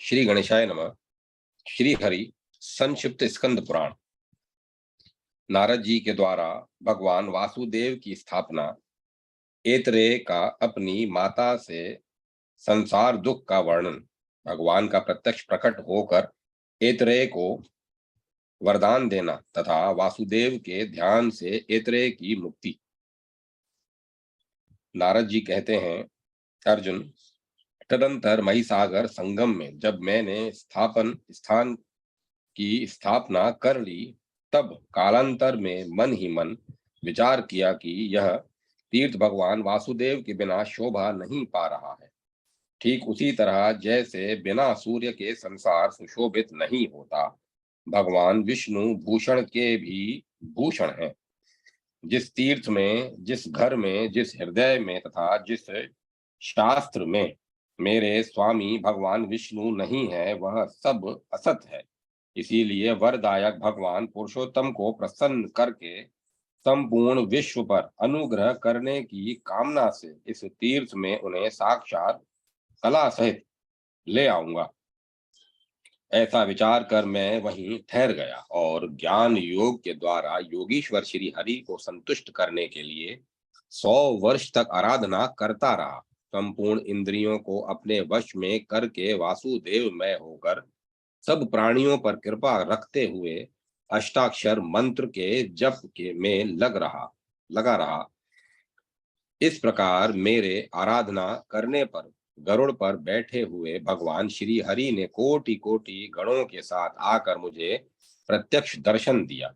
श्री गणेशाय नमः। श्री हरि संक्षिप्त स्कंद पुराण। नारद जी के द्वारा भगवान वासुदेव की स्थापना, ऐतरेय का अपनी माता से संसार दुख का वर्णन, भगवान का प्रत्यक्ष प्रकट होकर ऐतरेय को वरदान देना तथा वासुदेव के ध्यान से ऐतरेय की मुक्ति। नारद जी कहते हैं, अर्जुन, तदंतर महिसागर संगम में जब मैंने स्थान की स्थापना कर ली, तब कालांतर में मन ही मन विचार किया कि यह तीर्थ भगवान वासुदेव के बिना शोभा नहीं पा रहा है। ठीक उसी तरह जैसे बिना सूर्य के संसार सुशोभित नहीं होता, भगवान विष्णु भूषण के भी भूषण हैं। जिस तीर्थ में, जिस घर में, जिस हृदय में तथा जिस शास्त्र में मेरे स्वामी भगवान विष्णु नहीं है, वह सब असत है। इसीलिए वरदायक भगवान पुरुषोत्तम को प्रसन्न करके संपूर्ण विश्व पर अनुग्रह करने की कामना से इस तीर्थ में उन्हें साक्षात कला सहित ले आऊंगा। ऐसा विचार कर मैं वहीं ठहर गया और ज्ञान योग के द्वारा योगीश्वर श्री हरि को संतुष्ट करने के लिए 100 वर्ष तक आराधना करता रहा। संपूर्ण इंद्रियों को अपने वश में करके वासुदेव में होकर सब प्राणियों पर कृपा रखते हुए अष्टाक्षर मंत्र के जप के में लगा रहा। इस प्रकार मेरे आराधना करने पर गरुड़ पर बैठे हुए भगवान श्री हरि ने कोटि कोटि गणों के साथ आकर मुझे प्रत्यक्ष दर्शन दिया।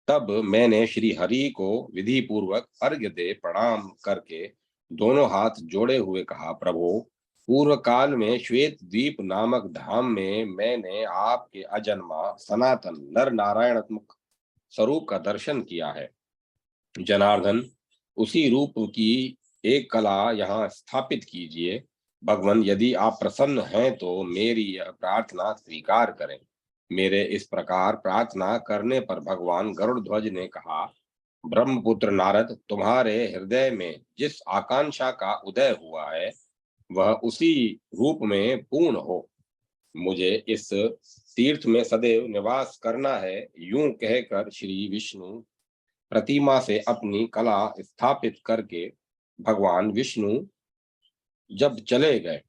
तब मैंने श्री हरि को विधि पूर्वक अर्घ्य दे प्रणाम करके दोनों हाथ जोड़े हुए कहा, प्रभु, पूर्व काल में श्वेत द्वीप नामक धाम में मैंने आपके अजन्मा सनातन नर नारायणात्मक स्वरूप का दर्शन किया है। जनार्दन, उसी रूप की एक कला यहाँ स्थापित कीजिए। भगवान, यदि आप प्रसन्न हैं तो मेरी यह प्रार्थना स्वीकार करें। मेरे इस प्रकार प्रार्थना करने पर भगवान गरुड़ध्वज ने कहा, ब्रह्मपुत्र नारद, तुम्हारे हृदय में जिस आकांक्षा का उदय हुआ है, वह उसी रूप में पूर्ण हो। मुझे इस तीर्थ में सदैव निवास करना है। यूं कहकर श्री विष्णु प्रतिमा से अपनी कला स्थापित करके भगवान विष्णु जब चले गए,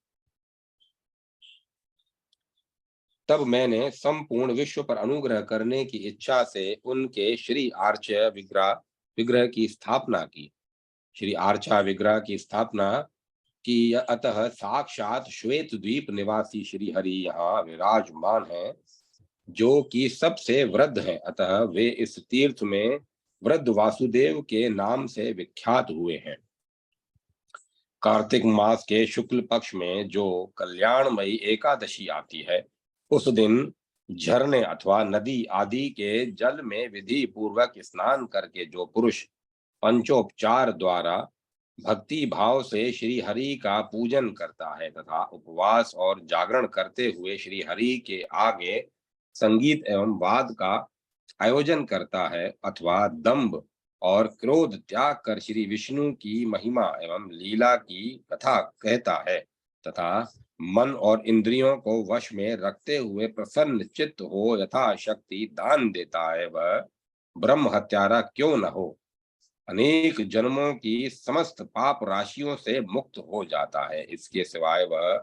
तब मैंने संपूर्ण विश्व पर अनुग्रह करने की इच्छा से उनके श्री आर्च विग्रह की स्थापना की। श्री आर्चा विग्रह की स्थापना की। अतः साक्षात श्वेत द्वीप निवासी श्री हरि यहाँ विराजमान हैं, जो कि सबसे वृद्ध हैं। अतः वे इस तीर्थ में वृद्ध वासुदेव के नाम से विख्यात हुए हैं। कार्तिक मास के शुक्ल पक्ष में जो कल्याणमयी एकादशी आती है, उस दिन झरने अथवा नदी आदि के जल में विधि पूर्वक स्नान करके जो पुरुष पंचोपचार द्वारा भक्ति भाव से श्री हरि का पूजन करता है तथा उपवास और जागरण करते हुए श्री हरि के आगे संगीत एवं वाद का आयोजन करता है अथवा दंभ और क्रोध त्याग कर श्री विष्णु की महिमा एवं लीला की कथा कहता है तथा मन और इंद्रियों को वश में रखते हुए प्रसन्न चित्त हो यथाशक्ति दान देता है, वह ब्रह्म हत्यारा क्यों न हो, अनेक जन्मों की समस्त पाप राशियों से मुक्त हो जाता है। इसके सिवाय वह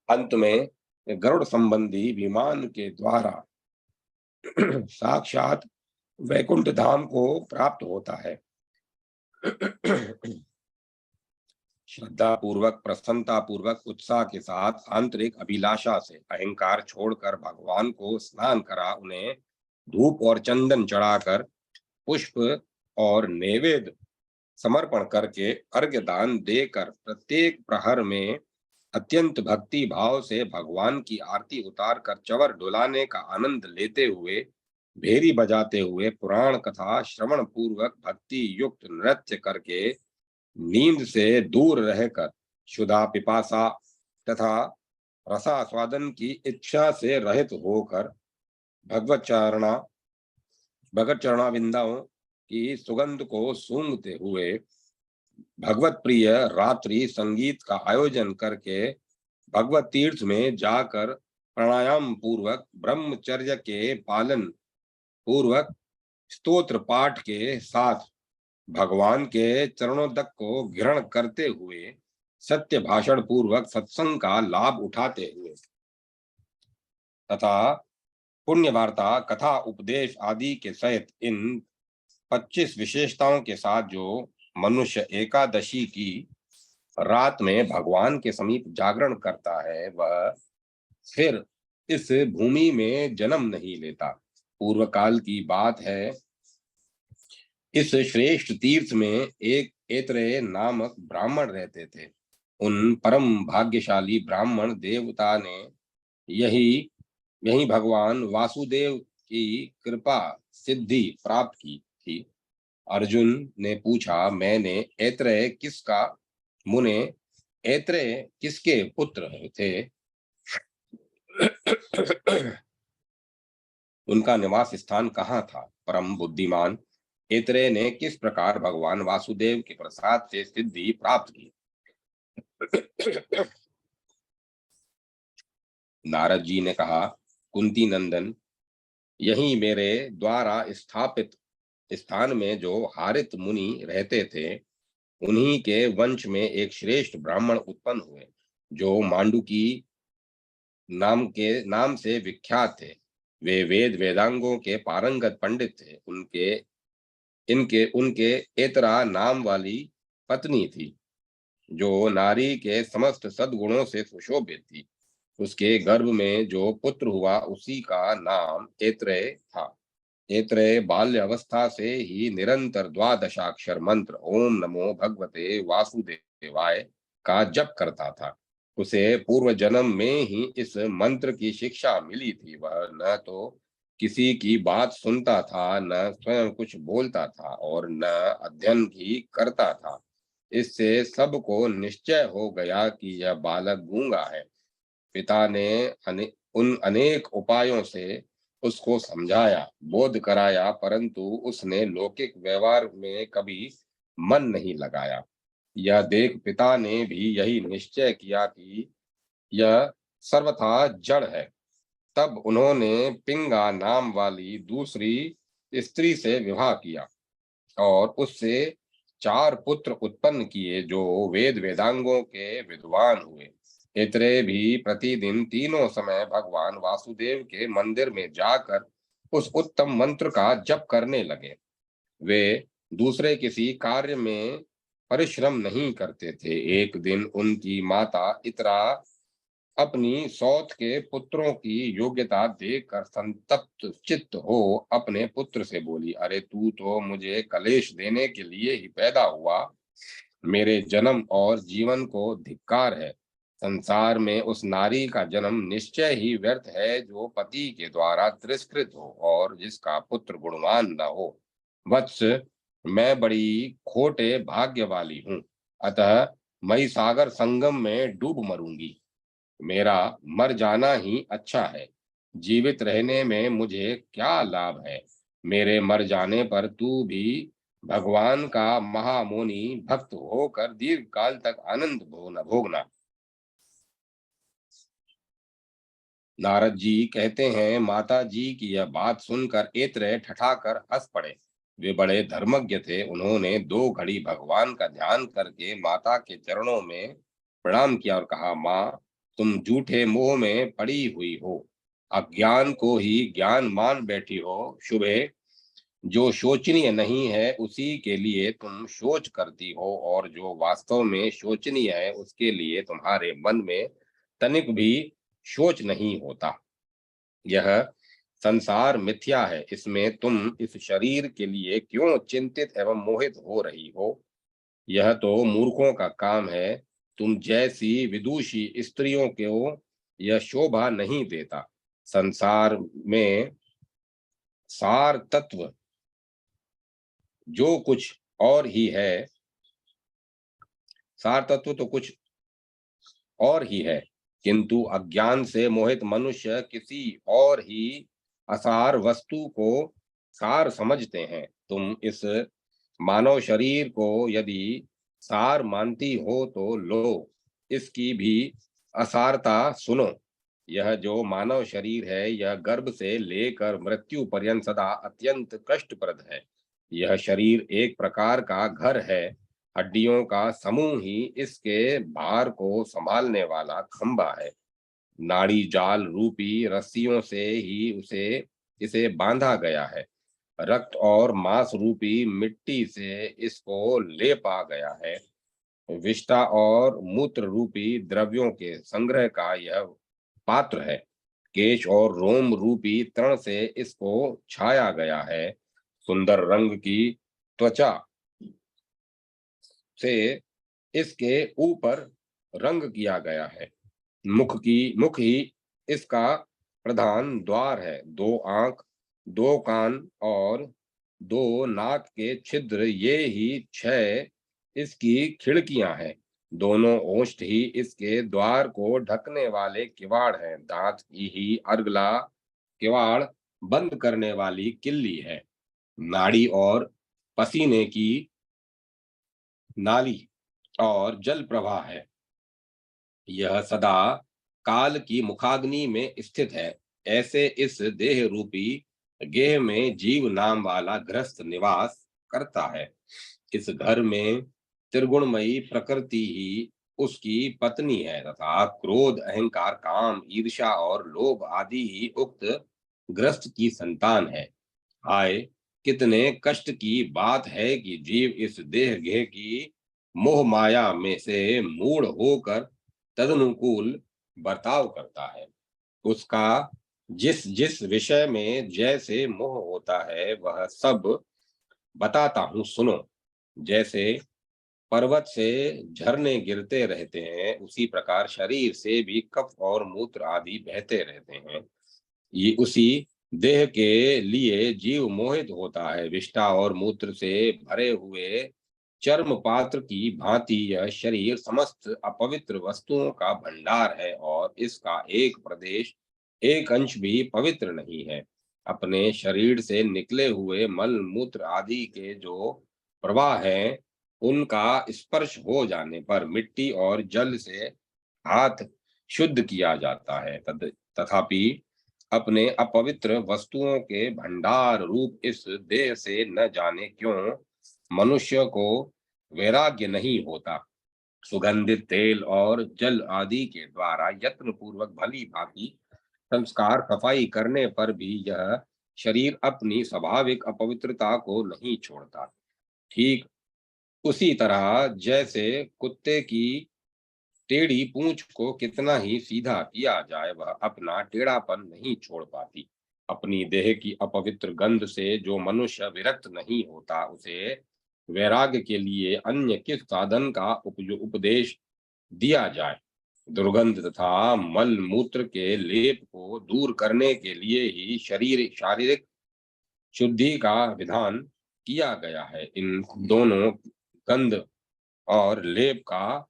अंत में गरुड़ संबंधी विमान के द्वारा साक्षात वैकुंठ धाम को प्राप्त होता है। श्रद्धा पूर्वक, प्रसन्नता पूर्वक, उत्साह के साथ, आंतरिक अभिलाषा से अहंकार छोड़कर भगवान को स्नान करा, उन्हें धूप और चंदन चढ़ाकर पुष्प और नैवेद्य समर्पण करके अर्घ्य दान देकर प्रत्येक प्रहर में अत्यंत भक्ति भाव से भगवान की आरती उतार कर चवर डुलाने का आनंद लेते हुए, भेरी बजाते हुए, पुराण कथा श्रवण पूर्वक भक्ति युक्त नृत्य करके, नींद से दूर रहकर, क्षुधा पिपासा तथा रसास्वादन की इच्छा से रहित होकर भगवत चरणाविंदाओं की सुगंध को सूंघते हुए भगवत प्रिय रात्रि संगीत का आयोजन करके भगवत तीर्थ में जाकर प्राणायाम पूर्वक ब्रह्मचर्य के पालन पूर्वक स्तोत्र पाठ के साथ भगवान के चरणों तक को ग्रहण करते हुए सत्य भाषण पूर्वक सत्संग का लाभ उठाते हुए तथा पुण्य वार्ता कथा उपदेश आदि के सहित इन 25 विशेषताओं के साथ जो मनुष्य एकादशी की रात में भगवान के समीप जागरण करता है वह फिर इस भूमि में जन्म नहीं लेता। पूर्व काल की बात है, इस श्रेष्ठ तीर्थ में एक ऐत्रेय नामक ब्राह्मण रहते थे। उन परम भाग्यशाली ब्राह्मण देवता ने यही यही भगवान वासुदेव की कृपा सिद्धि प्राप्त की थी। अर्जुन ने पूछा, मैंने ऐत्रेय किसका मुने ऐत्रेय किसके पुत्र थे? उनका निवास स्थान कहाँ था? परम बुद्धिमान ऐत्रेय ने किस प्रकार भगवान वासुदेव के प्रसाद से सिद्धि प्राप्त की? नारद जी ने कहा, कुंती नंदन, यही मेरे द्वारा स्थापित स्थान में जो हारित मुनि रहते थे उन्हीं के वंश में एक श्रेष्ठ ब्राह्मण उत्पन्न हुए जो मांडुकी नाम से विख्यात थे। वे वेद वेदांगों के पारंगत पंडित थे। इनके उनके ऐतरा नाम वाली पत्नी थी जो नारी के समस्त सद्गुणों से सुशोभित थी। उसके गर्भ में जो पुत्र हुआ उसी का नाम ऐत्रेय था। ऐत्रेय बाल्य अवस्था से ही निरंतर द्वादशाक्षर मंत्र ओम नमो भगवते वासुदेवाय का जप करता था। उसे पूर्व जन्म में ही इस मंत्र की शिक्षा मिली थी। वह न तो किसी की बात सुनता था, न स्वयं कुछ बोलता था और न अध्ययन ही करता था। इससे सबको निश्चय हो गया कि यह बालक गूंगा है। पिता ने उन अनेक उपायों से उसको समझाया, बोध कराया, परंतु उसने लौकिक व्यवहार में कभी मन नहीं लगाया। यह देख पिता ने भी यही निश्चय किया कि यह सर्वथा जड़ है। तब उन्होंने पिंगा नाम वाली दूसरी स्त्री से विवाह किया और उससे 4 पुत्र उत्पन्न किए जो वेद वेदांगों के विद्वान हुए। ऐत्रेय भी प्रतिदिन तीनों समय भगवान वासुदेव के मंदिर में जाकर उस उत्तम मंत्र का जप करने लगे। वे दूसरे किसी कार्य में परिश्रम नहीं करते थे। एक दिन उनकी माता इतरा अपनी सौत के पुत्रों की योग्यता देखकर संतप्त चित्त हो अपने पुत्र से बोली, अरे तू तो मुझे कलेश देने के लिए ही पैदा हुआ। मेरे जन्म और जीवन को धिक्कार है। संसार में उस नारी का जन्म निश्चय ही व्यर्थ है जो पति के द्वारा तिरस्कृत हो और जिसका पुत्र गुणवान न हो। वत्स, मैं बड़ी खोटे भाग्य वाली हूँ, अतः मैं सागर संगम में डूब मरूंगी। मेरा मर जाना ही अच्छा है। जीवित रहने में मुझे क्या लाभ है? मेरे मर जाने पर तू भी भगवान का महामुनि भक्त होकर दीर्घ काल तक आनंद भोगना। नारद जी कहते हैं, माता जी की यह बात सुनकर ऐत्रेय ठठाकर हंस पड़े। वे बड़े धर्मज्ञ थे। उन्होंने 2 घड़ी भगवान का ध्यान करके माता के चरणों में प्रणाम किया और कहा, माँ, तुम झूठे मोह में पड़ी हुई हो, अज्ञान को ही ज्ञान मान बैठी हो। शुभे, जो शोचनीय नहीं है उसी के लिए तुम शोच करती हो और जो वास्तव में शोचनीय है उसके लिए तुम्हारे मन में तनिक भी शोच नहीं होता। यह संसार मिथ्या है, इसमें तुम इस शरीर के लिए क्यों चिंतित एवं मोहित हो रही हो? यह तो मूर्खों का काम है। तुम जैसी विदुषी स्त्रियों को यह शोभा नहीं देता। संसार में सार तत्व जो कुछ और ही है, सार तत्व तो कुछ और ही है, किंतु अज्ञान से मोहित मनुष्य किसी और ही असार वस्तु को सार समझते हैं। तुम इस मानव शरीर को यदि सार मानती हो तो लो, इसकी भी असारता सुनो। यह जो मानव शरीर है, यह गर्भ से लेकर मृत्यु पर्यंत सदा अत्यंत कष्टप्रद है। यह शरीर एक प्रकार का घर है। हड्डियों का समूह ही इसके भार को संभालने वाला खंभा है। नाड़ी जाल रूपी रस्सियों से ही उसे इसे बांधा गया है। रक्त और मांस रूपी मिट्टी से इसको लेपा गया है। विष्ठा और मूत्र रूपी द्रव्यों के संग्रह का यह पात्र है। केश और रोम रूपी तृण से इसको छाया गया है। सुंदर रंग की त्वचा से इसके ऊपर रंग किया गया है। मुख ही इसका प्रधान द्वार है। दो आंख, दो कान और दो नाक के छिद्र, ये ही छह इसकी खिड़कियां हैं। दोनों ओष्ठ ही इसके द्वार को ढकने वाले किवाड़ हैं। दांत की ही अर्गला किवाड़ बंद करने वाली किल्ली है। नाड़ी और पसीने की नाली और जल प्रवाह है। यह सदा काल की मुखाग्नि में स्थित है। ऐसे इस देह रूपी गेह में जीव नाम वाला गृहस्थ निवास करता है। इस घर में त्रिगुणमयी प्रकृति ही उसकी पत्नी है तथा क्रोध, अहंकार, काम, ईर्ष्या और लोभ आदि ही उक्त गृहस्थ की संतान है। हाय, कितने कष्ट की बात है कि जीव इस देह गेह की मोह माया में से मूढ़ होकर तदनुकूल बर्ताव करता है। उसका जिस जिस विषय में जैसे मोह होता है वह सब बताता हूँ, सुनो। जैसे पर्वत से झरने गिरते रहते हैं, उसी प्रकार शरीर से भी कफ और मूत्र आदि बहते रहते हैं। ये उसी देह के लिए जीव मोहित होता है। विष्ठा और मूत्र से भरे हुए चर्म पात्र की भांति यह शरीर समस्त अपवित्र वस्तुओं का भंडार है और इसका एक प्रदेश, एक अंश भी पवित्र नहीं है। अपने शरीर से निकले हुए मल मूत्र आदि के जो प्रवाह हैं, उनका स्पर्श हो जाने पर मिट्टी और जल से हाथ शुद्ध किया जाता है। तथापि अपने अपवित्र वस्तुओं के भंडार रूप इस देह से न जाने क्यों मनुष्य को वैराग्य नहीं होता। सुगंधित तेल और जल आदि के द्वारा यत्न पूर्वक भली भांति संस्कार सफाई करने पर भी यह शरीर अपनी स्वाभाविक अपवित्रता को नहीं छोड़ता। ठीक उसी तरह जैसे कुत्ते की टेढ़ी पूंछ को कितना ही सीधा किया जाए, वह अपना टेढ़ापन नहीं छोड़ पाती। अपनी देह की अपवित्र गंध से जो मनुष्य विरक्त नहीं होता, उसे वैराग्य के लिए अन्य किस साधन का उपदेश दिया जाए। दुर्गंध तथा मल मूत्र के लेप को दूर करने के लिए ही शारीरिक शुद्धि का विधान किया गया है। इन दोनों गंध और लेप का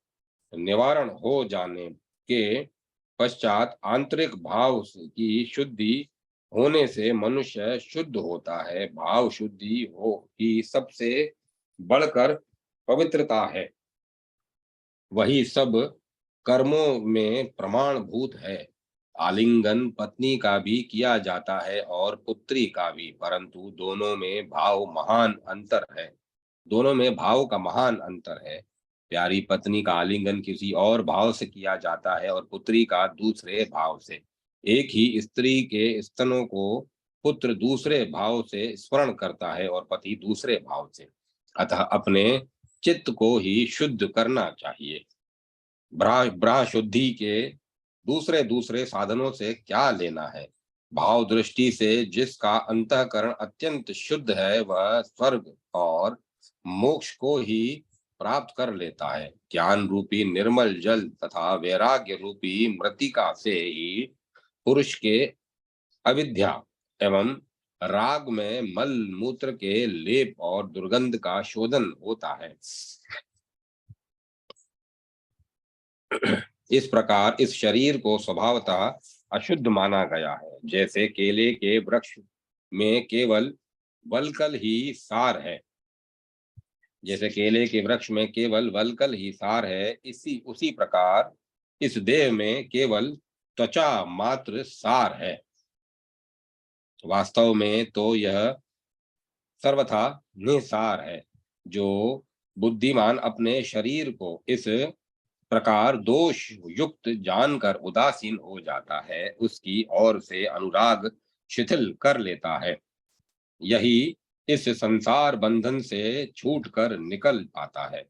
निवारण हो जाने के पश्चात आंतरिक भाव की शुद्धि होने से मनुष्य शुद्ध होता है। भाव शुद्धि हो ही सबसे बढ़कर पवित्रता है। वही सब कर्मों में प्रमाणभूत है। आलिंगन पत्नी का भी किया जाता है और पुत्री का भी, परंतु दोनों में भाव का महान अंतर है। प्यारी पत्नी का आलिंगन किसी और भाव से किया जाता है और पुत्री का दूसरे भाव से। एक ही स्त्री के स्तनों को पुत्र दूसरे भाव से स्मरण करता है और पति दूसरे भाव से। अतः अपने चित्त को ही शुद्ध करना चाहिए। ब्राह शुद्धि के दूसरे दूसरे साधनों से क्या लेना है। भाव दृष्टि से जिसका अंतःकरण अत्यंत शुद्ध है, वह स्वर्ग और मोक्ष को ही प्राप्त कर लेता है। ज्ञान रूपी निर्मल जल तथा वैराग्य रूपी मृतिका से ही पुरुष के अविद्या एवं राग में मल मूत्र के लेप और दुर्गंध का शोधन होता है। इस प्रकार इस शरीर को स्वभावतः अशुद्ध माना गया है। जैसे केले के वृक्ष में केवल वल्कल ही सार है। जैसे केले के वृक्ष में केवल वल्कल ही सार है, इसी उसी प्रकार इस देह में केवल त्वचा मात्र सार है। वास्तव में तो यह सर्वथा निसार है। जो बुद्धिमान अपने शरीर को इस प्रकार दोष युक्त जानकर उदासीन हो जाता है, उसकी ओर से अनुराग शिथिल कर लेता है, यही इस संसार बंधन से छूटकर निकल पाता है।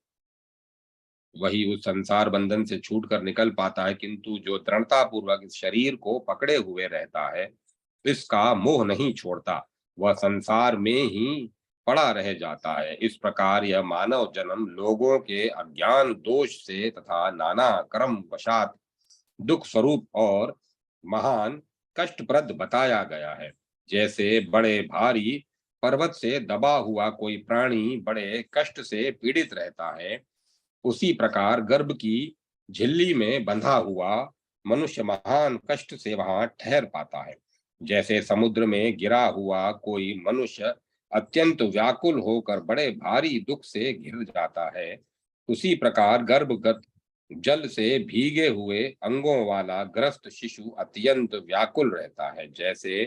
वही उस संसार बंधन से छूटकर निकल पाता है, किंतु जो दृढ़ता पूर्वक इस शरीर को पकड़े हुए रहता है, इसका मोह नहीं छोड़ता, वह संसार में ही पड़ा रह जाता है। इस प्रकार यह मानव जन्म लोगों के अज्ञान दोष से तथा नाना कर्म वशात दुख स्वरूप और महान कष्टप्रद बताया गया है। जैसे बड़े भारी पर्वत से दबा हुआ कोई प्राणी बड़े कष्ट से पीड़ित रहता है, उसी प्रकार गर्भ की झिल्ली में बंधा हुआ मनुष्य महान कष्ट से वहां ठहर पाता है। जैसे समुद्र में गिरा हुआ कोई मनुष्य अत्यंत व्याकुल होकर बड़े भारी दुख से घिर जाता है, उसी प्रकार गर्भगत जल से भीगे हुए अंगों वाला ग्रस्त शिशु अत्यंत व्याकुल रहता है। जैसे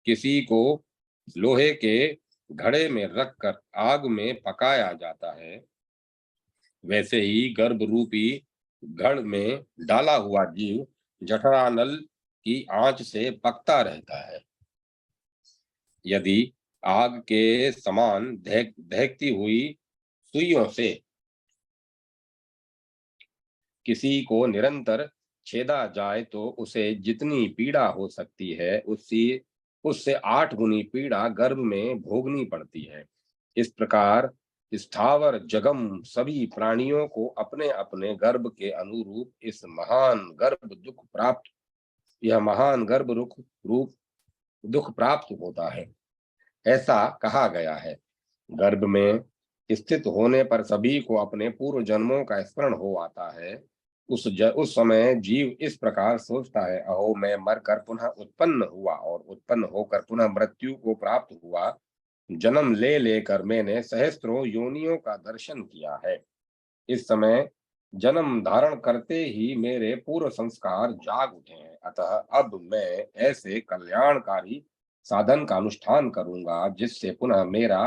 किसी को लोहे के घड़े में रखकर आग में पकाया जाता है, वैसे ही गर्भ रूपी घड़ में डाला हुआ जीव जठरानल की आंच से पकता रहता है। यदि आग के समान दहकती हुई सुइयों से किसी को निरंतर छेदा जाए तो उसे जितनी पीड़ा हो सकती है, उससे उससे 8 गुनी पीड़ा गर्भ में भोगनी पड़ती है। इस प्रकार स्थावर जगम सभी प्राणियों को अपने अपने गर्भ के अनुरूप इस महान गर्भ दुख प्राप्त यह महान गर्भ रुख रूप दुख प्राप्त होता है, ऐसा कहा गया है। गर्भ में स्थित होने पर सभी को अपने पूर्व जन्मों का स्मरण हो आता है। उस समय जीव इस प्रकार सोचता है, अहो मैं मरकर पुनः उत्पन्न हुआ और उत्पन्न होकर पुनः मृत्यु को प्राप्त हुआ। जन्म ले लेकर मैंने सहस्त्रों योनियों का दर्शन किया है। इस समय जन्म धारण करते ही मेरे पूर्व संस्कार जाग उठे हैं, अतः अब मैं ऐसे कल्याणकारी साधन का अनुष्ठान करूंगा जिससे पुनः मेरा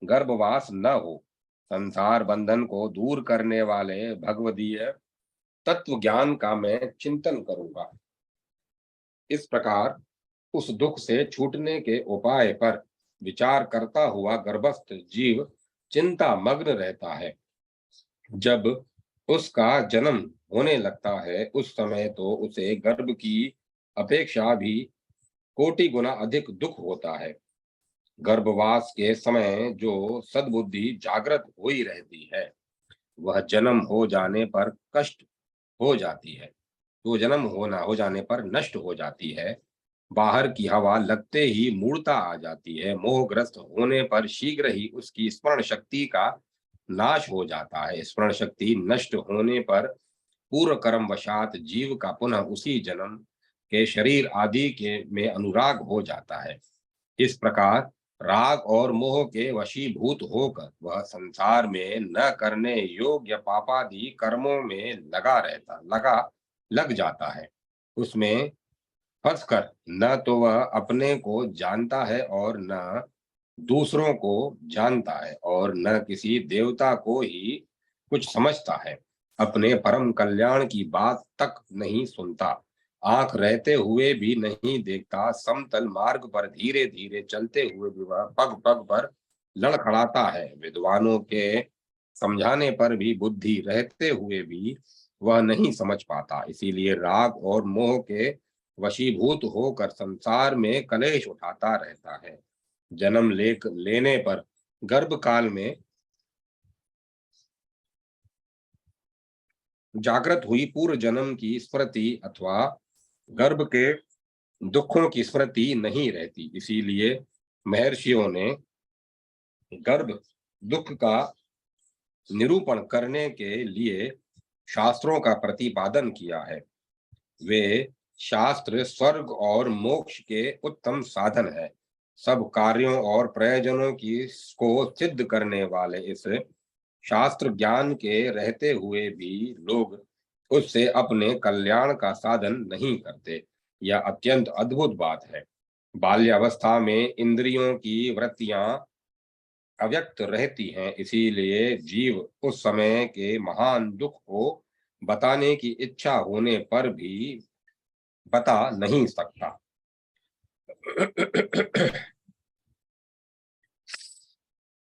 गर्भवास न हो। संसार बंधन को दूर करने वाले भगवदीय तत्व ज्ञान का मैं चिंतन करूंगा। इस प्रकार उस दुख से छूटने के उपाय पर विचार करता हुआ गर्भस्थ जीव चिंता मग्न रहता है। जब उसका जन्म होने लगता है, उस समय तो उसे गर्भ की अपेक्षा भी कोटि गुना अधिक दुख होता है। गर्भवास के समय जो सद्बुद्धि जागृत हुई रहती है, वह जन्म हो जाने पर कष्ट हो जाती है, तो जन्म होना हो जाने पर नष्ट हो जाती है। बाहर की हवा लगते ही मूर्छा आ जाती है। मोहग्रस्त होने पर शीघ्र ही उसकी स्मरण शक्ति का नाश हो जाता है। स्मरण शक्ति नष्ट होने पर पूर्व कर्म वशात जीव का पुनः उसी जन्म के शरीर आदि के में अनुराग हो जाता है। इस प्रकार राग और मोह के वशीभूत होकर वह संसार में न करने योग्य पापादि कर्मों में लग जाता है। उसमें फंसकर न तो वह अपने को जानता है और न दूसरों को जानता है और न किसी देवता को ही कुछ समझता है। अपने परम कल्याण की बात तक नहीं सुनता, आंख रहते हुए भी नहीं देखता। समतल मार्ग पर धीरे धीरे चलते हुए भी वह पग पग पर लड़खड़ाता है। विद्वानों के समझाने पर भी बुद्धि रहते हुए भी वह नहीं समझ पाता, इसीलिए राग और मोह के वशीभूत होकर संसार में कलेश उठाता रहता है। जन्म लेने पर गर्भ काल में जागृत हुई पूर्व जन्म की स्मृति अथवा गर्भ के दुखों की स्मृति नहीं रहती। इसीलिए महर्षियों ने गर्भ दुख का निरूपण करने के लिए शास्त्रों का प्रतिपादन किया है। वे शास्त्र स्वर्ग और मोक्ष के उत्तम साधन है। सब कार्यों और प्रयोजनों की को सिद्ध करने वाले इस शास्त्र ज्ञान के रहते हुए भी लोग उससे अपने कल्याण का साधन नहीं करते। यह अत्यंत अद्भुत बात है। बाल्यावस्था में इंद्रियों की वृत्तियां अव्यक्त रहती हैं, इसीलिए जीव उस समय के महान दुख को बताने की इच्छा होने पर भी बता नहीं सकता।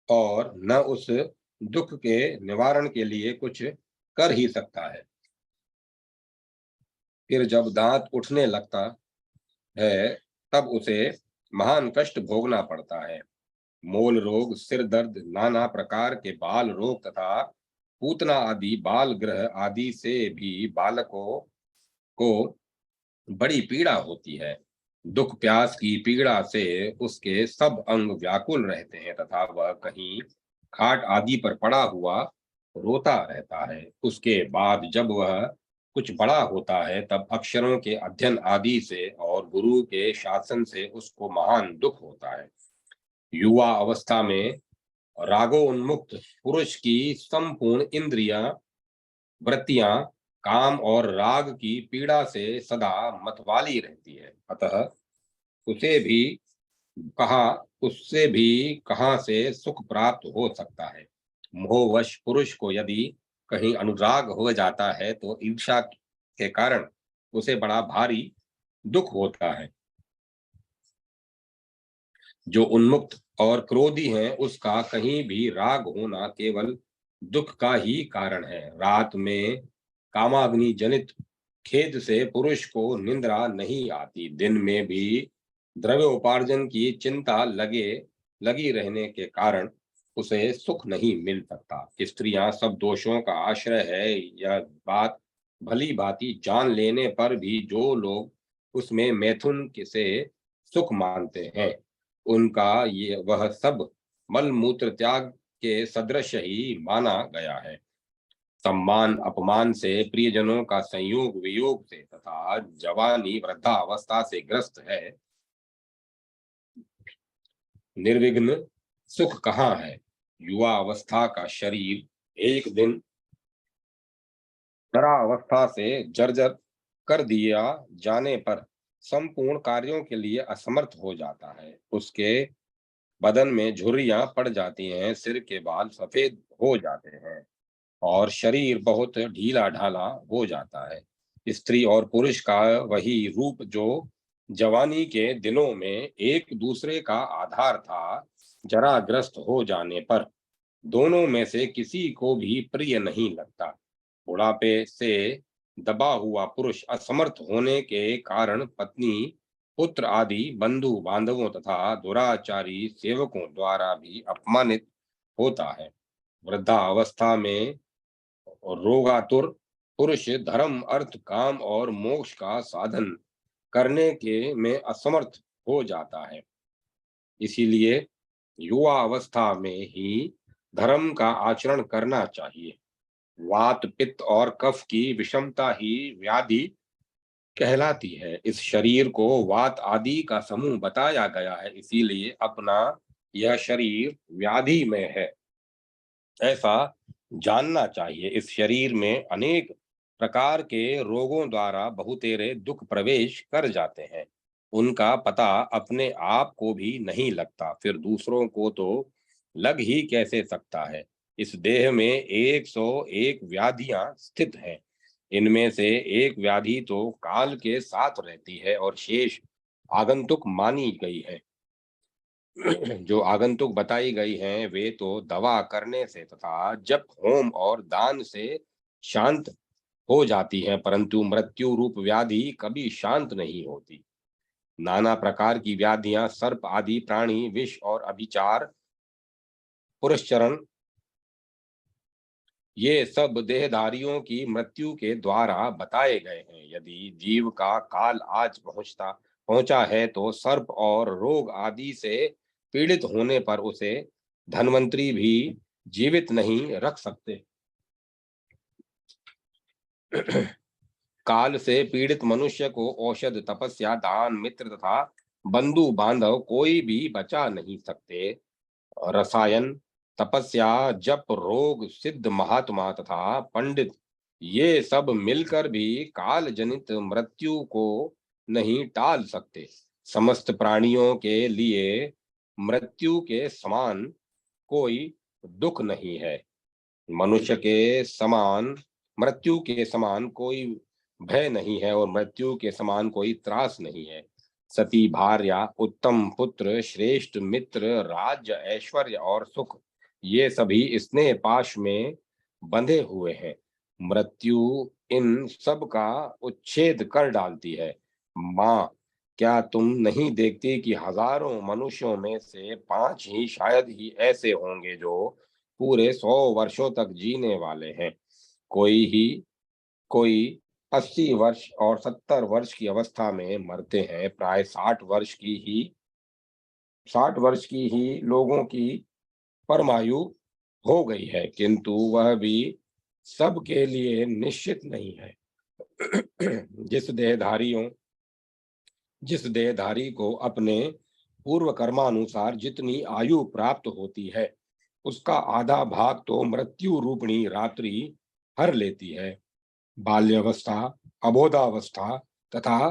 और न उस दुख के निवारण के लिए कुछ कर ही सकता है। फिर जब दांत उठने लगता है तब उसे महान कष्ट भोगना पड़ता है। मूल रोग, सिर दर्द, नाना प्रकार के बाल रोग तथा पूतना आदि बाल ग्रह आदि से भी बालकों को बड़ी पीड़ा होती है। दुख प्यास की पीड़ा से उसके सब अंग व्याकुल रहते हैं तथा वह कहीं खाट आदि पर पड़ा हुआ रोता रहता है। उसके बाद जब वह कुछ बड़ा होता है तब अक्षरों के अध्ययन आदि से और गुरु के शासन से उसको महान दुख होता है। युवा अवस्था में रागोन्मुक्त पुरुष की संपूर्ण इंद्रियां वृत्तियां काम और राग की पीड़ा से सदा मतवाली रहती है। अतः उसे भी कहा उससे भी कहाँ से सुख प्राप्त हो सकता है। मोहवश पुरुष को यदि कहीं अनुराग हो जाता है तो ईर्ष्या के कारण उसे बड़ा भारी दुख होता है। जो उन्मुक्त और क्रोधी है उसका कहीं भी राग होना केवल दुख का ही कारण है। रात में कामाग्नि जनित खेद से पुरुष को निंद्रा नहीं आती। दिन में भी द्रव्योपार्जन की चिंता लगी रहने के कारण उसे सुख नहीं मिल सकता। स्त्रियां सब दोषों का आश्रय है, यह बात भली भांति जान लेने पर भी जो लोग उसमें मैथुन से सुख मानते हैं उनका ये वह सब मल मूत्र त्याग के सदृश ही माना गया है। सम्मान अपमान से, प्रियजनों का संयोग वियोग से तथा जवानी वृद्धावस्था से ग्रस्त है, निर्विघ्न सुख कहाँ है। युवा अवस्था का शरीर एक दिन जरा अवस्था से जर्जर कर दिया जाने पर संपूर्ण कार्यों के लिए असमर्थ हो जाता है। उसके बदन में झुर्रियां पड़ जाती हैं, सिर के बाल सफेद हो जाते हैं और शरीर बहुत ढीला ढाला हो जाता है। स्त्री और पुरुष का वही रूप जो जवानी के दिनों में एक दूसरे का आधार था, जराग्रस्त हो जाने पर दोनों में से किसी को भी प्रिय नहीं लगता। बुढ़ापे से दबा हुआ पुरुष असमर्थ होने के कारण पत्नी, पुत्र आदि बंधु बांधवों तथा दुराचारी सेवकों द्वारा भी अपमानित होता है। वृद्धावस्था में रोगातुर पुरुष धर्म, अर्थ, काम और मोक्ष का साधन करने के में असमर्थ हो जाता है। इसीलिए युवा अवस्था में ही धर्म का आचरण करना चाहिए। वात, पित्त और कफ की विषमता ही व्याधि कहलाती है। इस शरीर को वात आदि का समूह बताया गया है, इसीलिए अपना यह शरीर व्याधि में है ऐसा जानना चाहिए। इस शरीर में अनेक प्रकार के रोगों द्वारा बहुतेरे दुख प्रवेश कर जाते हैं। उनका पता अपने आप को भी नहीं लगता, फिर दूसरों को तो लग ही कैसे सकता है। इस देह में 101 व्याधियां स्थित हैं। इनमें से एक व्याधि तो काल के साथ रहती है और शेष आगंतुक मानी गई है। जो आगंतुक बताई गई हैं वे तो दवा करने से तथा जप, होम और दान से शांत हो जाती हैं, परंतु मृत्यु रूप व्याधि कभी शांत नहीं होती। नाना प्रकार की व्याधियां, सर्प आदि प्राणी, विष और अभिचार, पुरस्चरण, ये सब देहधारियों की मृत्यु के द्वारा बताए गए हैं। यदि जीव का काल आज पहुंचा है तो सर्प और रोग आदि से पीड़ित होने पर उसे धनवंतरी भी जीवित नहीं रख सकते। काल से पीड़ित मनुष्य को औषध, तपस्या, दान, मित्र तथा बंधु बांधव कोई भी बचा नहीं सकते। रसायन, तपस्या, जप, रोग, सिद्ध महात्मा तथा पंडित, ये सब मिलकर भी काल जनित मृत्यु को नहीं टाल सकते। समस्त प्राणियों के लिए मृत्यु के समान कोई दुख नहीं है। मनुष्य के समान मृत्यु के समान कोई भय नहीं है और मृत्यु के समान कोई त्रास नहीं है। सती भार्या, उत्तम पुत्र, श्रेष्ठ मित्र, राज्य, ऐश्वर्य और सुख, ये सभी स्नेह पाश में बंधे हुए हैं। मृत्यु इन सब का उच्छेद कर डालती है। माँ, क्या तुम नहीं देखती कि हजारों मनुष्यों में से 5 ही शायद ही ऐसे होंगे जो पूरे 100 वर्षों तक जीने वाले हैं। कोई 80 वर्ष और 70 वर्ष की अवस्था में मरते हैं। प्राय 60 वर्ष की ही लोगों की परमायु हो गई है, किंतु वह भी सबके लिए निश्चित नहीं है। जिस देहधारियों जिस देहधारी को अपने पूर्व कर्मानुसार जितनी आयु प्राप्त होती है, उसका आधा भाग तो मृत्यु रूपिणी रात्रि हर लेती है। बाल्यावस्था, अबोधावस्था तथा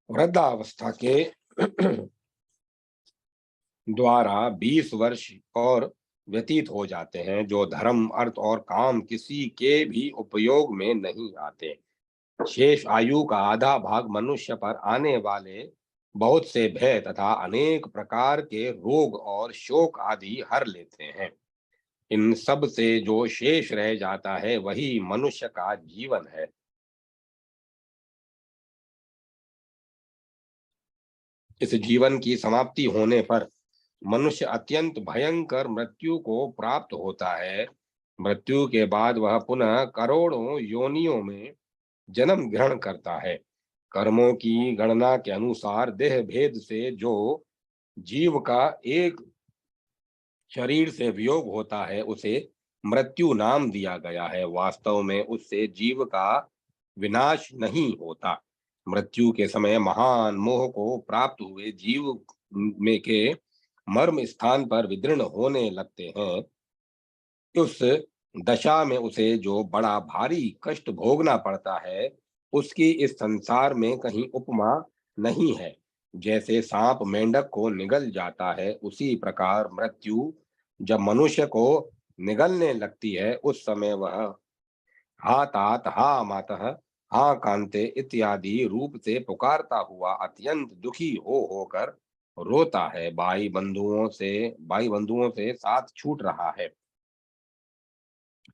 वृद्धावस्था के द्वारा 20 वर्ष और व्यतीत हो जाते हैं, जो धर्म, अर्थ और काम किसी के भी उपयोग में नहीं आते। शेष आयु का आधा भाग मनुष्य पर आने वाले बहुत से भय तथा अनेक प्रकार के रोग और शोक आदि हर लेते हैं। इन सब से जो शेष रह जाता है वही मनुष्य का जीवन है। इस जीवन की समाप्ति होने पर मनुष्य अत्यंत भयंकर मृत्यु को प्राप्त होता है। मृत्यु के बाद वह पुनः करोड़ों योनियों में जन्म ग्रहण करता है। कर्मों की गणना के अनुसार देह भेद से जो जीव का एक शरीर से वियोग होता है, उसे मृत्यु नाम दिया गया है। वास्तव में उससे जीव का विनाश नहीं होता। मृत्यु के समय महान मोह को प्राप्त हुए जीव में के मर्म स्थान पर विदीर्ण होने लगते हैं। उस दशा में उसे जो बड़ा भारी कष्ट भोगना पड़ता है, उसकी इस संसार में कहीं उपमा नहीं है। जैसे सांप मेंढक को निगल जाता है, उसी प्रकार मृत्यु जब मनुष्य को निगलने लगती है, उस समय वह हा तात, हा मातः, हा कांते इत्यादि रूप से पुकारता हुआ अत्यंत दुखी हो होकर रोता है। भाई बंधुओं से साथ छूट रहा है।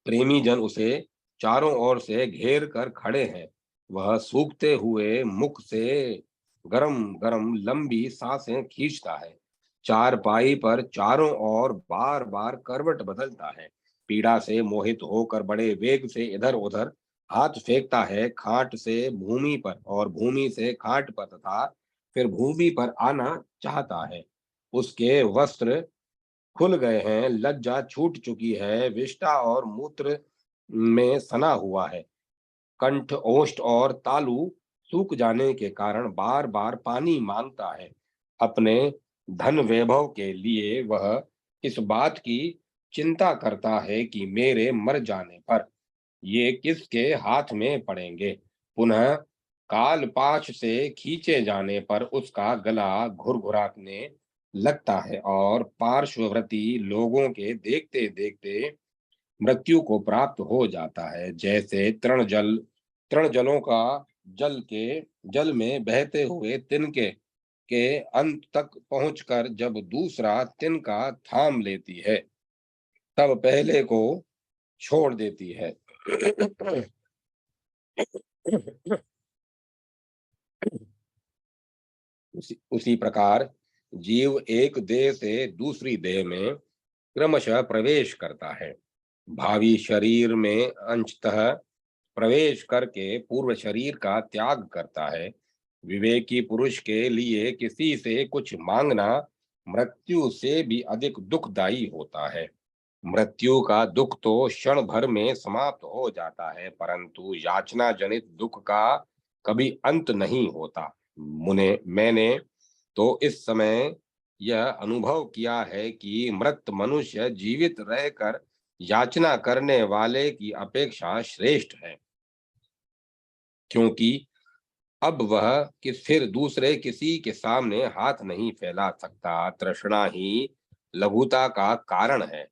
प्रेमी जन उसे चारों ओर से घेर कर खड़े हैं। वह सूखते हुए मुख से गरम गरम लंबी सांसें खींचता है। चारपाई पर चारों ओर बार बार करवट बदलता है। पीड़ा से मोहित होकर बड़े वेग से इधर उधर हाथ फेंकता है। खाट से भूमि पर और भूमि से खाट पर तथा फिर भूमि पर आना चाहता है। उसके वस्त्र खुल गए हैं, लज्जा छूट चुकी है, विष्ठा और मूत्र में सना हुआ है। कंठ, ओष्ठ और तालु सूख जाने के कारण बार बार पानी मांगता है। अपने धन वैभव के लिए वह इस बात की चिंता करता है कि मेरे मर जाने पर ये किसके हाथ में पड़ेंगे। पुनः कालपाश से खींचे जाने पर उसका गला घुरघुराने लगता है और पार्श्ववर्ती लोगों के देखते देखते मृत्यु को प्राप्त हो जाता है। जैसे तृण जलों का जल में बहते हुए तिनके के अंत तक पहुंचकर जब दूसरा तिनका थाम लेती है, तब पहले को छोड़ देती है। उसी प्रकार जीव एक देह से दूसरी देह में क्रमशः प्रवेश करता है। भावी शरीर में अंशतः प्रवेश करके पूर्व शरीर का त्याग करता है। विवेकी पुरुष के लिए किसी से कुछ मांगना मृत्यु से भी अधिक दुखदायी होता है। मृत्यु का दुख तो क्षण भर में समाप्त हो जाता है, परंतु याचना जनित दुख का कभी अंत नहीं होता। मुने मैंने तो इस समय यह अनुभव किया है कि मृत मनुष्य जीवित रहकर याचना करने वाले की अपेक्षा श्रेष्ठ है, क्योंकि अब वह कि फिर दूसरे किसी के सामने हाथ नहीं फैला सकता। तृष्णा ही लघुता का कारण है।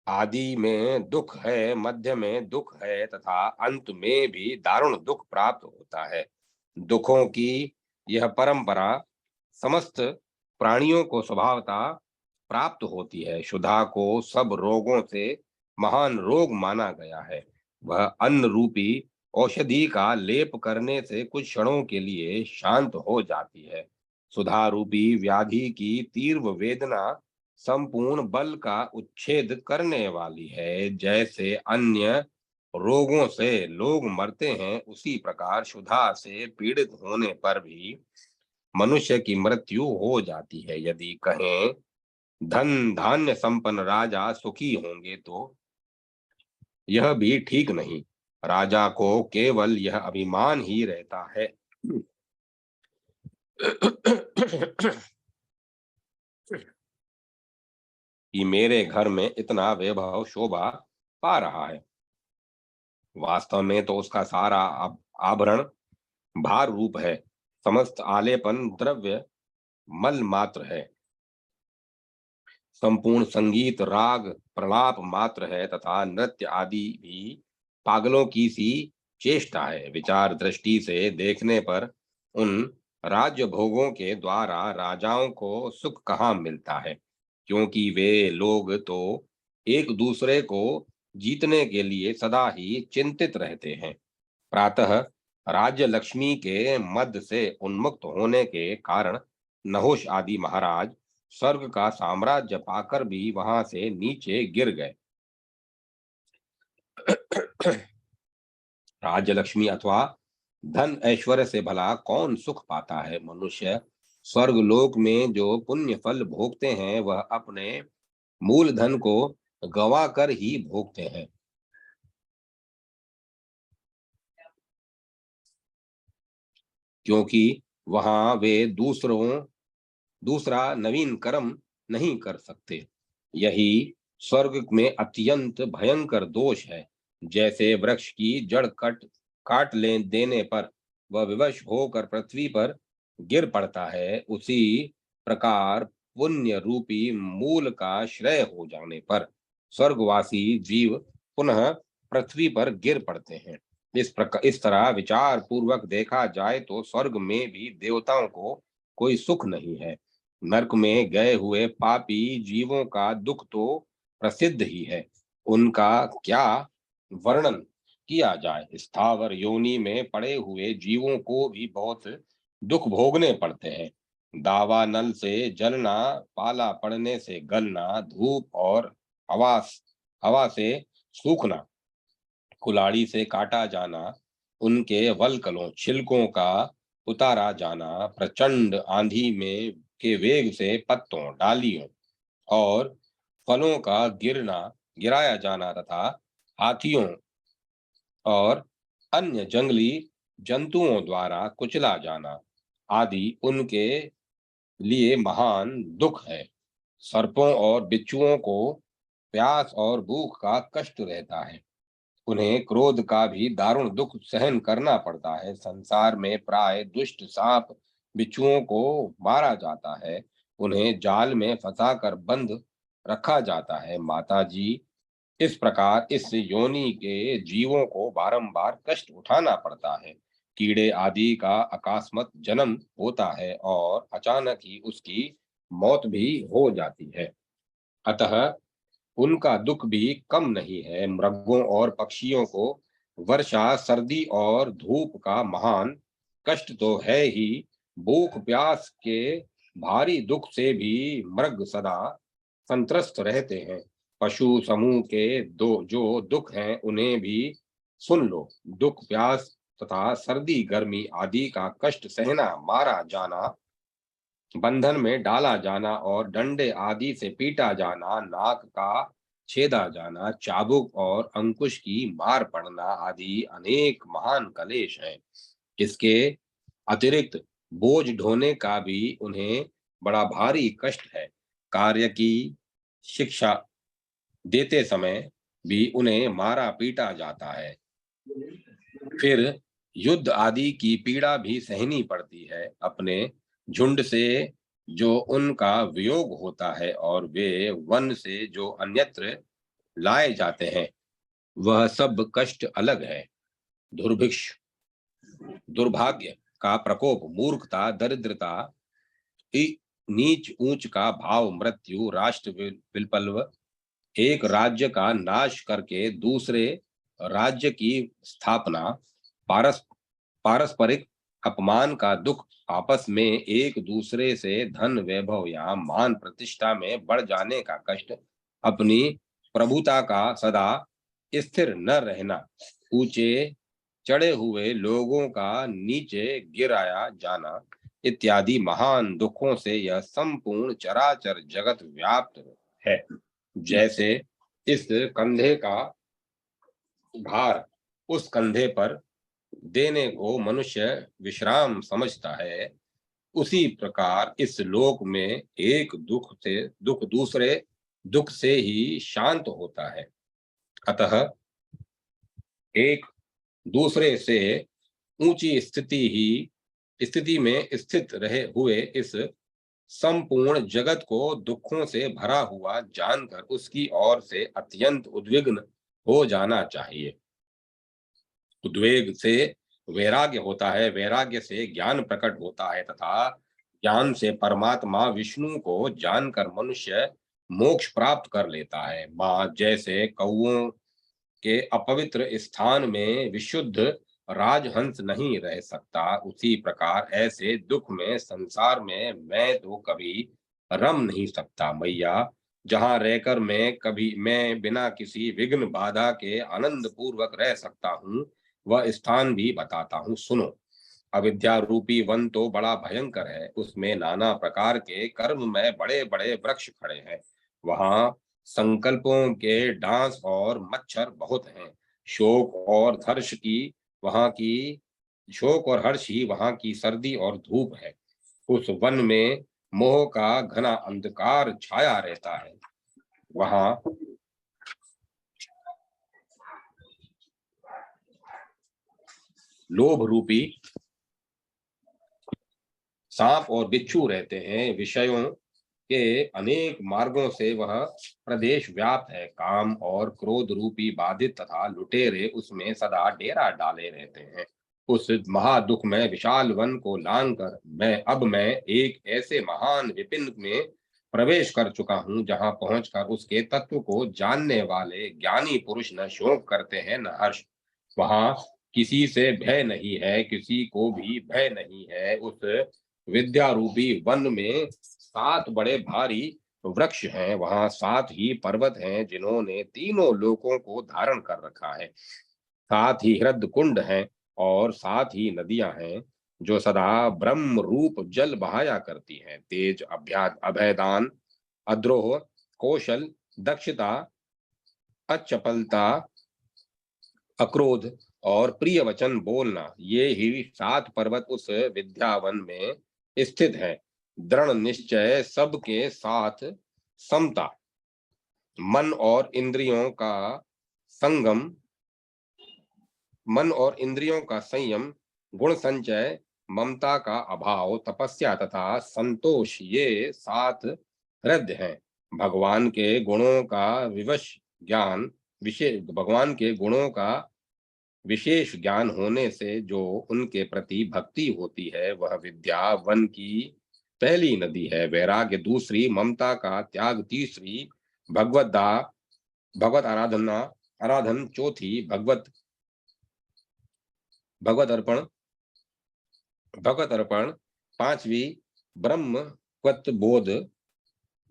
आदि में दुख है, मध्य में दुख है तथा अंत में भी दारुण दुख प्राप्त होता है। दुखों की यह परंपरा समस्त प्राणियों को स्वभावतः प्राप्त होती है। क्षुधा को सब रोगों से महान रोग माना गया है। वह अन्न रूपी औषधि का लेप करने से कुछ क्षणों के लिए शांत हो जाती है। सुधा रूपी व्याधि की तीव्र वेदना संपूर्ण बल का उच्छेद करने वाली है। जैसे अन्य रोगों से लोग मरते हैं, उसी प्रकार क्षुधा से पीड़ित होने पर भी मनुष्य की मृत्यु हो जाती है। यदि कहें धन धान्य संपन्न राजा सुखी होंगे, तो यह भी ठीक नहीं। राजा को केवल यह अभिमान ही रहता है कि मेरे घर में इतना वैभव शोभा पा रहा है। वास्तव में तो उसका सारा आभरण भार रूप है। समस्त आलेपन द्रव्य मल मात्र है। संपूर्ण संगीत राग प्रलाप मात्र है तथा नृत्य आदि भी पागलों की सी चेष्टा है। विचार दृष्टि से देखने पर उन राज्य भोगों के द्वारा राजाओं को सुख कहाँ मिलता है, क्योंकि वे लोग तो एक दूसरे को जीतने के लिए सदा ही चिंतित रहते हैं। प्रातः राज्य लक्ष्मी के मद से उन्मुक्त होने के कारण नहुष आदि महाराज स्वर्ग का साम्राज्य पाकर भी वहां से नीचे गिर गए। राज्य लक्ष्मी अथवा धन ऐश्वर्य से भला कौन सुख पाता है। मनुष्य स्वर्ग लोक में जो पुण्य फल भोगते हैं, वह अपने मूल धन को गवा कर ही भोगते हैं, क्योंकि वहां वे दूसरा नवीन कर्म नहीं कर सकते। यही स्वर्ग में अत्यंत भयंकर दोष है। जैसे वृक्ष की जड़ काट ले देने पर वह विवश होकर पृथ्वी पर गिर पड़ता है, उसी प्रकार पुण्य रूपी मूल का श्रेय हो जाने पर स्वर्गवासी जीव पुनः पृथ्वी पर गिर पड़ते हैं। इस तरह विचार पूर्वक देखा जाए तो स्वर्ग में भी देवताओं को कोई सुख नहीं है। नरक में गए हुए पापी जीवों का दुख तो प्रसिद्ध ही है। उनका क्या वर्णन किया जाए। स्थावर योनि में पड़े हुए जीवों को भी बहुत दुख भोगने पड़ते हैं। दावा नल से जलना, पाला पड़ने से गलना, धूप और हवा हवा से सूखना, कुल्हाड़ी से काटा जाना, उनके वल्कलों छिलकों का उतारा जाना, प्रचंड आंधी में के वेग से पत्तों, डालियों और फलों का गिराया जाना तथा हाथियों और अन्य जंगली जंतुओं द्वारा कुचला जाना आदि उनके लिए महान दुख है। सर्पों और बिच्छुओं को प्यास और भूख का कष्ट रहता है। उन्हें क्रोध का भी दारुण दुख सहन करना पड़ता है। संसार में प्राय दुष्ट सांप बिच्छुओं को मारा जाता है। उन्हें जाल में फंसाकर बंद रखा जाता है। माता जी, इस प्रकार इस योनि के जीवों को बारंबार कष्ट उठाना पड़ता है। कीड़े आदि का अकस्मात जन्म होता है और अचानक ही उसकी मौत भी हो जाती है। अतः उनका दुख भी कम नहीं है। मृगों और पक्षियों को वर्षा, सर्दी और धूप का महान कष्ट तो है ही, भूख प्यास के भारी दुख से भी मृग सदा संत्रस्त रहते हैं। पशु समूह के दो जो दुख हैं, उन्हें भी सुन लो। दुख प्यास तथा सर्दी गर्मी आदि का कष्ट सहना, मारा जाना, बंधन में डाला जाना और डंडे आदि से पीटा जाना, नाक का छेदा जाना, चाबुक और अंकुश की मार पड़ना आदि अनेक महान कलेश हैं। इसके अतिरिक्त बोझ ढोने का भी उन्हें बड़ा भारी कष्ट है। कार्य की शिक्षा देते समय भी उन्हें मारा पीटा जाता है। फिर युद्ध आदि की पीड़ा भी सहनी पड़ती है। अपने झुंड से जो उनका वियोग होता है और वे वन से जो अन्यत्र लाए जाते हैं, वह सब कष्ट अलग है। दुर्भिक्ष, दुर्भाग्य का प्रकोप, मूर्खता, दरिद्रता, नीच ऊंच का भाव, मृत्यु, राष्ट्र विपल्व, एक राज्य का नाश करके दूसरे राज्य की स्थापना, पारस पारस्परिक अपमान का दुख, आपस में एक दूसरे से धन वैभव या मान प्रतिष्ठा में बढ़ जाने का कष्ट, अपनी प्रभुता का सदा स्थिर न रहना, ऊंचे चढ़े हुए लोगों का नीचे गिराया जाना इत्यादि महान दुखों से यह संपूर्ण चराचर जगत व्याप्त है। जैसे इस कंधे का भार उस कंधे पर देने को मनुष्य विश्राम समझता है, उसी प्रकार इस लोक में एक दुख दूसरे दुख से ही शांत होता है। अतः एक दूसरे से ऊंची स्थिति में स्थित रहे हुए इस संपूर्ण जगत को दुखों से भरा हुआ जानकर उसकी ओर से अत्यंत उद्विग्न हो जाना चाहिए। उद्वेग से वैराग्य होता है, वैराग्य से ज्ञान प्रकट होता है तथा ज्ञान से परमात्मा विष्णु को जानकर मनुष्य मोक्ष प्राप्त कर लेता है। मां जैसे कौओं के अपवित्र स्थान में विशुद्ध राजहंस नहीं रह सकता, उसी प्रकार ऐसे दुख में संसार में मैं तो कभी रम नहीं सकता। मैया, जहाँ रहकर मैं बिना किसी विघ्न बाधा के आनंद पूर्वक रह सकता हूँ, वह स्थान भी बताता हूँ, सुनो। अविद्या रूपी वन तो बड़ा भयंकर है, उसमें नाना प्रकार के कर्म में बड़े बड़े वृक्ष खड़े हैं। वहां संकल्पों के डांस और मच्छर बहुत हैं। शोक और हर्ष की वहां की शोक और हर्ष ही वहां की सर्दी और धूप है। उस वन में मोह का घना अंधकार छाया रहता है। वहां लोभ रूपी सांप और बिच्छू रहते हैं। विषयों के अनेक मार्गों से वह प्रदेश व्याप्त है। काम और क्रोध रूपी बाधित तथा लुटेरे उसमें सदा डेरा डाले रहते हैं। उस महादुख में विशाल वन को लांघकर मैं एक ऐसे महान विपिन में प्रवेश कर चुका हूँ, जहाँ पहुंचकर उसके तत्व को जानने वाले ज्ञानी पुरुष न शोक करते हैं न हर्ष। वहां किसी से भय नहीं है, किसी को भी भय नहीं है। उस विद्या रूपी वन में 7 बड़े भारी वृक्ष हैं। वहां 7 ही पर्वत हैं, जिन्होंने तीनों लोकों को धारण कर रखा है। 7 ही हृद कुंड हैं और 7 ही नदियां हैं, जो सदा ब्रह्म रूप जल बहाया करती हैं। तेज, अभयदान, अद्रोह, कौशल, दक्षता, अचपलता, अक्रोध और प्रिय वचन बोलना, ये ही 7 पर्वत उस विद्यावन में स्थित है। दृढ़ निश्चय, सबके साथ समता, मन और इंद्रियों का संगम, मन और इंद्रियों का संयम, गुण संचय, ममता का अभाव, तपस्या तथा संतोष, ये 7 हृदय हैं। भगवान के गुणों का विवश ज्ञान विशेष भगवान के गुणों का विशेष ज्ञान होने से जो उनके प्रति भक्ति होती है, वह विद्या वन की पहली नदी है। वैराग्य दूसरी, ममता का त्याग तीसरी, भगवत भगवत आराधन चौथी, भगवत अर्पण पांचवी, ब्रह्मत्व बोध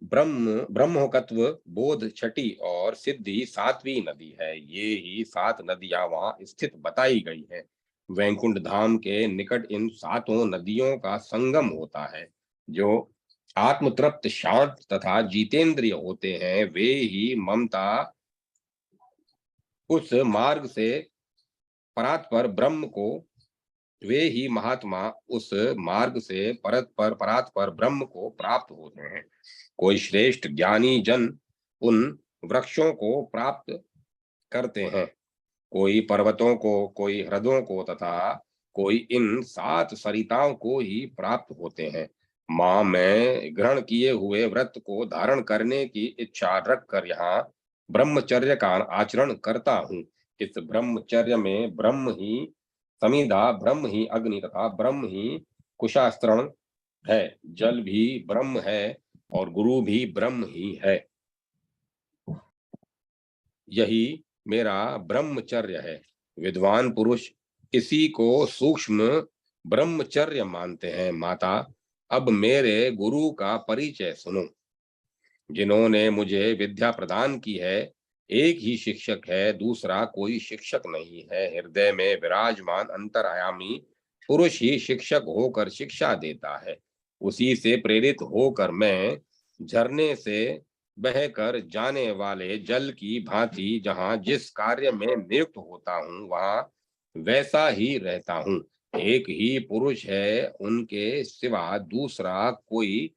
ब्रह्मोकत्व बोध छठी और सिद्धि 7वीं नदी है। ये ही 7 नदियां वहां स्थित बताई गई है। वैकुंठ धाम के निकट इन 7 नदियों का संगम होता है। जो आत्मतृप्त, शांत तथा जितेंद्रिय होते हैं, वे ही ममता उस मार्ग से परात्पर ब्रह्म को वे ही महात्मा उस मार्ग से परात पर ब्रह्म को प्राप्त होते हैं। कोई श्रेष्ठ ज्ञानी जन उन वृक्षों को प्राप्त करते हैं, कोई पर्वतों को, कोई हृदयों को, तथा कोई इन 7 सरिताओं को ही प्राप्त होते हैं। माँ, मैं ग्रहण किए हुए व्रत को धारण करने की इच्छा रखकर यहाँ ब्रह्मचर्य का आचरण करता हूँ। इस ब्रह्मचर्य में ब्रह्म ही समिधा, ब्रह्म ही अग्नि तथा ब्रह्म ही कुशास्त्रण है। जल भी ब्रह्म है और गुरु भी ब्रह्म ही है। यही मेरा ब्रह्मचर्य है। विद्वान पुरुष इसी को सूक्ष्म ब्रह्मचर्य मानते हैं। माता, अब मेरे गुरु का परिचय सुनो। जिन्होंने मुझे विद्या प्रदान की है, एक ही शिक्षक है, दूसरा कोई शिक्षक नहीं है। हृदय में विराजमान अंतर्यामी पुरुष ही शिक्षक होकर शिक्षा देता है। उसी से प्रेरित होकर मैं झरने से बहकर जाने वाले जल की भांति जहाँ जिस कार्य में नियुक्त होता हूँ वहां वैसा ही रहता हूँ। एक ही पुरुष है, उनके सिवा दूसरा कोई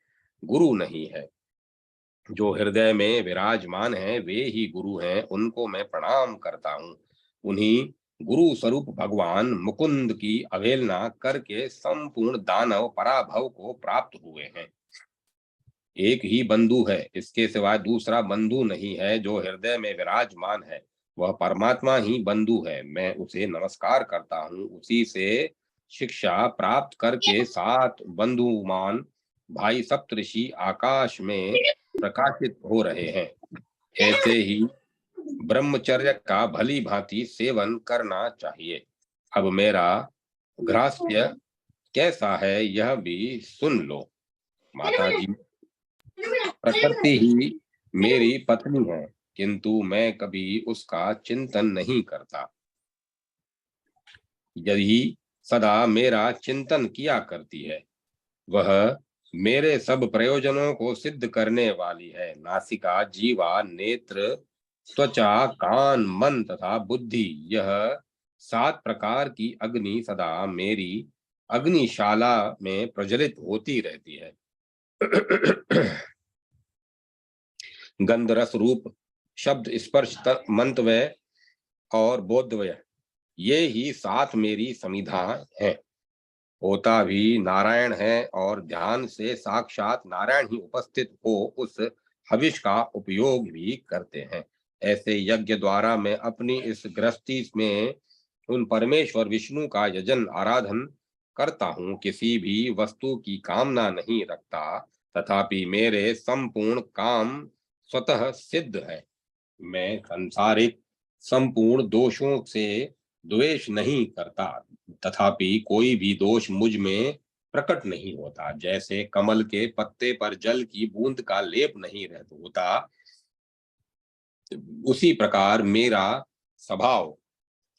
गुरु नहीं है। जो हृदय में विराजमान हैं वे ही गुरु हैं, उनको मैं प्रणाम करता हूँ। उन्हीं गुरु स्वरूप भगवान मुकुंद की अवहेलना करके संपूर्ण दानव पराभव को प्राप्त हुए हैं। एक ही बंधु है, इसके सिवाय दूसरा बंधु नहीं है। जो हृदय में विराजमान है वह परमात्मा ही बंधु है। मैं उसे नमस्कार करता हूँ। उसी से शिक्षा प्राप्त करके 7 बंधुमान भाई सप्तऋषि आकाश में प्रकाशित हो रहे हैं। ऐसे ही ब्रह्मचर्य का भली भांति सेवन करना चाहिए। अब मेरा गृहस्थ्य कैसा है यह भी सुन लो। माता जी, प्रकृति ही मेरी पत्नी है, किंतु मैं कभी उसका चिंतन नहीं करता। यही सदा मेरा चिंतन किया करती है। वह मेरे सब प्रयोजनों को सिद्ध करने वाली है। नासिका, जीवा, नेत्र, त्वचा, कान, मन तथा बुद्धि, यह 7 प्रकार की अग्नि सदा मेरी अग्निशाला में प्रज्वलित होती रहती है। गंध, रस, रूप, शब्द, स्पर्श, मंतव्य और बोधव्य, ये ही 7 मेरी समिधा है। होता भी नारायण है और ध्यान से साक्षात नारायण ही उपस्थित हो उस हविष का उपयोग भी करते हैं। ऐसे यज्ञ द्वारा मैं अपनी इस गृहस्थी में उन परमेश्वर विष्णु का यजन आराधन करता हूँ। किसी भी वस्तु की कामना नहीं रखता, तथापि मेरे संपूर्ण काम स्वतः सिद्ध है। मैं सांसारिक संपूर्ण दोषों से द्वेष नहीं करता, तथापि कोई भी दोष मुझ में प्रकट नहीं होता। जैसे कमल के पत्ते पर जल की बूंद का लेप नहीं रहता होता, उसी प्रकार मेरा स्वभाव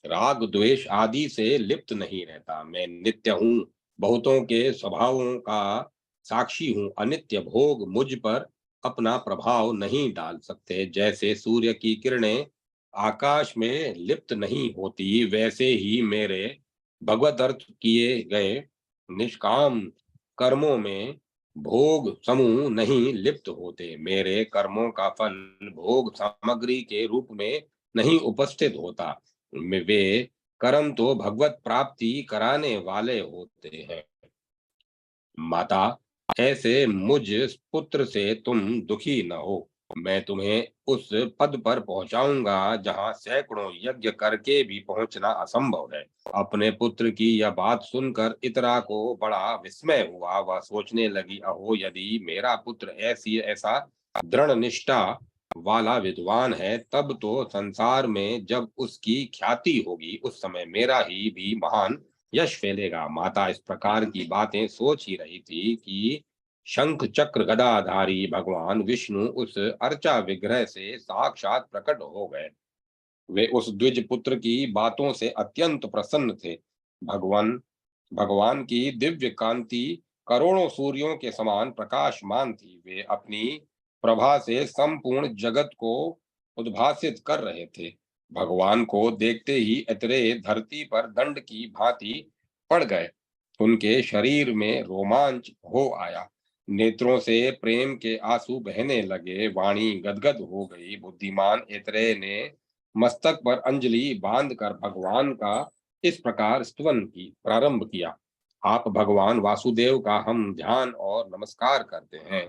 राग द्वेष आदि से लिप्त नहीं रहता। मैं नित्य हूँ, बहुतों के स्वभावों का साक्षी हूँ। अनित्य भोग मुझ पर अपना प्रभाव नहीं डाल सकते। जैसे सूर्य की किरणें आकाश में लिप्त नहीं होती, वैसे ही मेरे भगवत अर्थ किए गए निष्काम कर्मों में भोग समूह नहीं लिप्त होते। मेरे कर्मों का फल भोग सामग्री के रूप में नहीं उपस्थित होता। वे कर्म तो भगवत प्राप्ति कराने वाले होते हैं। माता, ऐसे मुझ पुत्र से तुम दुखी न हो। मैं तुम्हें उस पद पर पहुंचाऊंगा जहां सैकड़ों यज्ञ करके भी पहुंचना असंभव है। अपने पुत्र की यह बात सुनकर इतरा को बड़ा विस्मय हुआ। वह सोचने लगी, अहो, यदि मेरा पुत्र ऐसा दृढ़ निष्ठा वाला विद्वान है, तब तो संसार में जब उसकी ख्याति होगी उस समय मेरा ही भी महान यश फैलेगा। माता इस प्रकार की बातें सोच ही रही थी कि शंख चक्र गदाधारी भगवान विष्णु उस अर्चा विग्रह से साक्षात प्रकट हो गए। वे उस द्विज पुत्र की बातों से अत्यंत प्रसन्न थे। भगवान भगवान की दिव्य कांति करोड़ों सूर्यों के समान प्रकाशमान थी। वे अपनी प्रभा से संपूर्ण जगत को उद्भासित कर रहे थे। भगवान को देखते ही इतरे धरती पर दंड की भांति पड़ गए। उनके शरीर में रोमांच हो आया, नेत्रों से प्रेम के आंसू बहने लगे, वाणी गदगद हो गई। बुद्धिमान ऐतरेय ने मस्तक पर अंजलि बांधकर भगवान का इस प्रकार स्तवन की प्रारंभ किया। आप भगवान वासुदेव का हम ध्यान और नमस्कार करते हैं।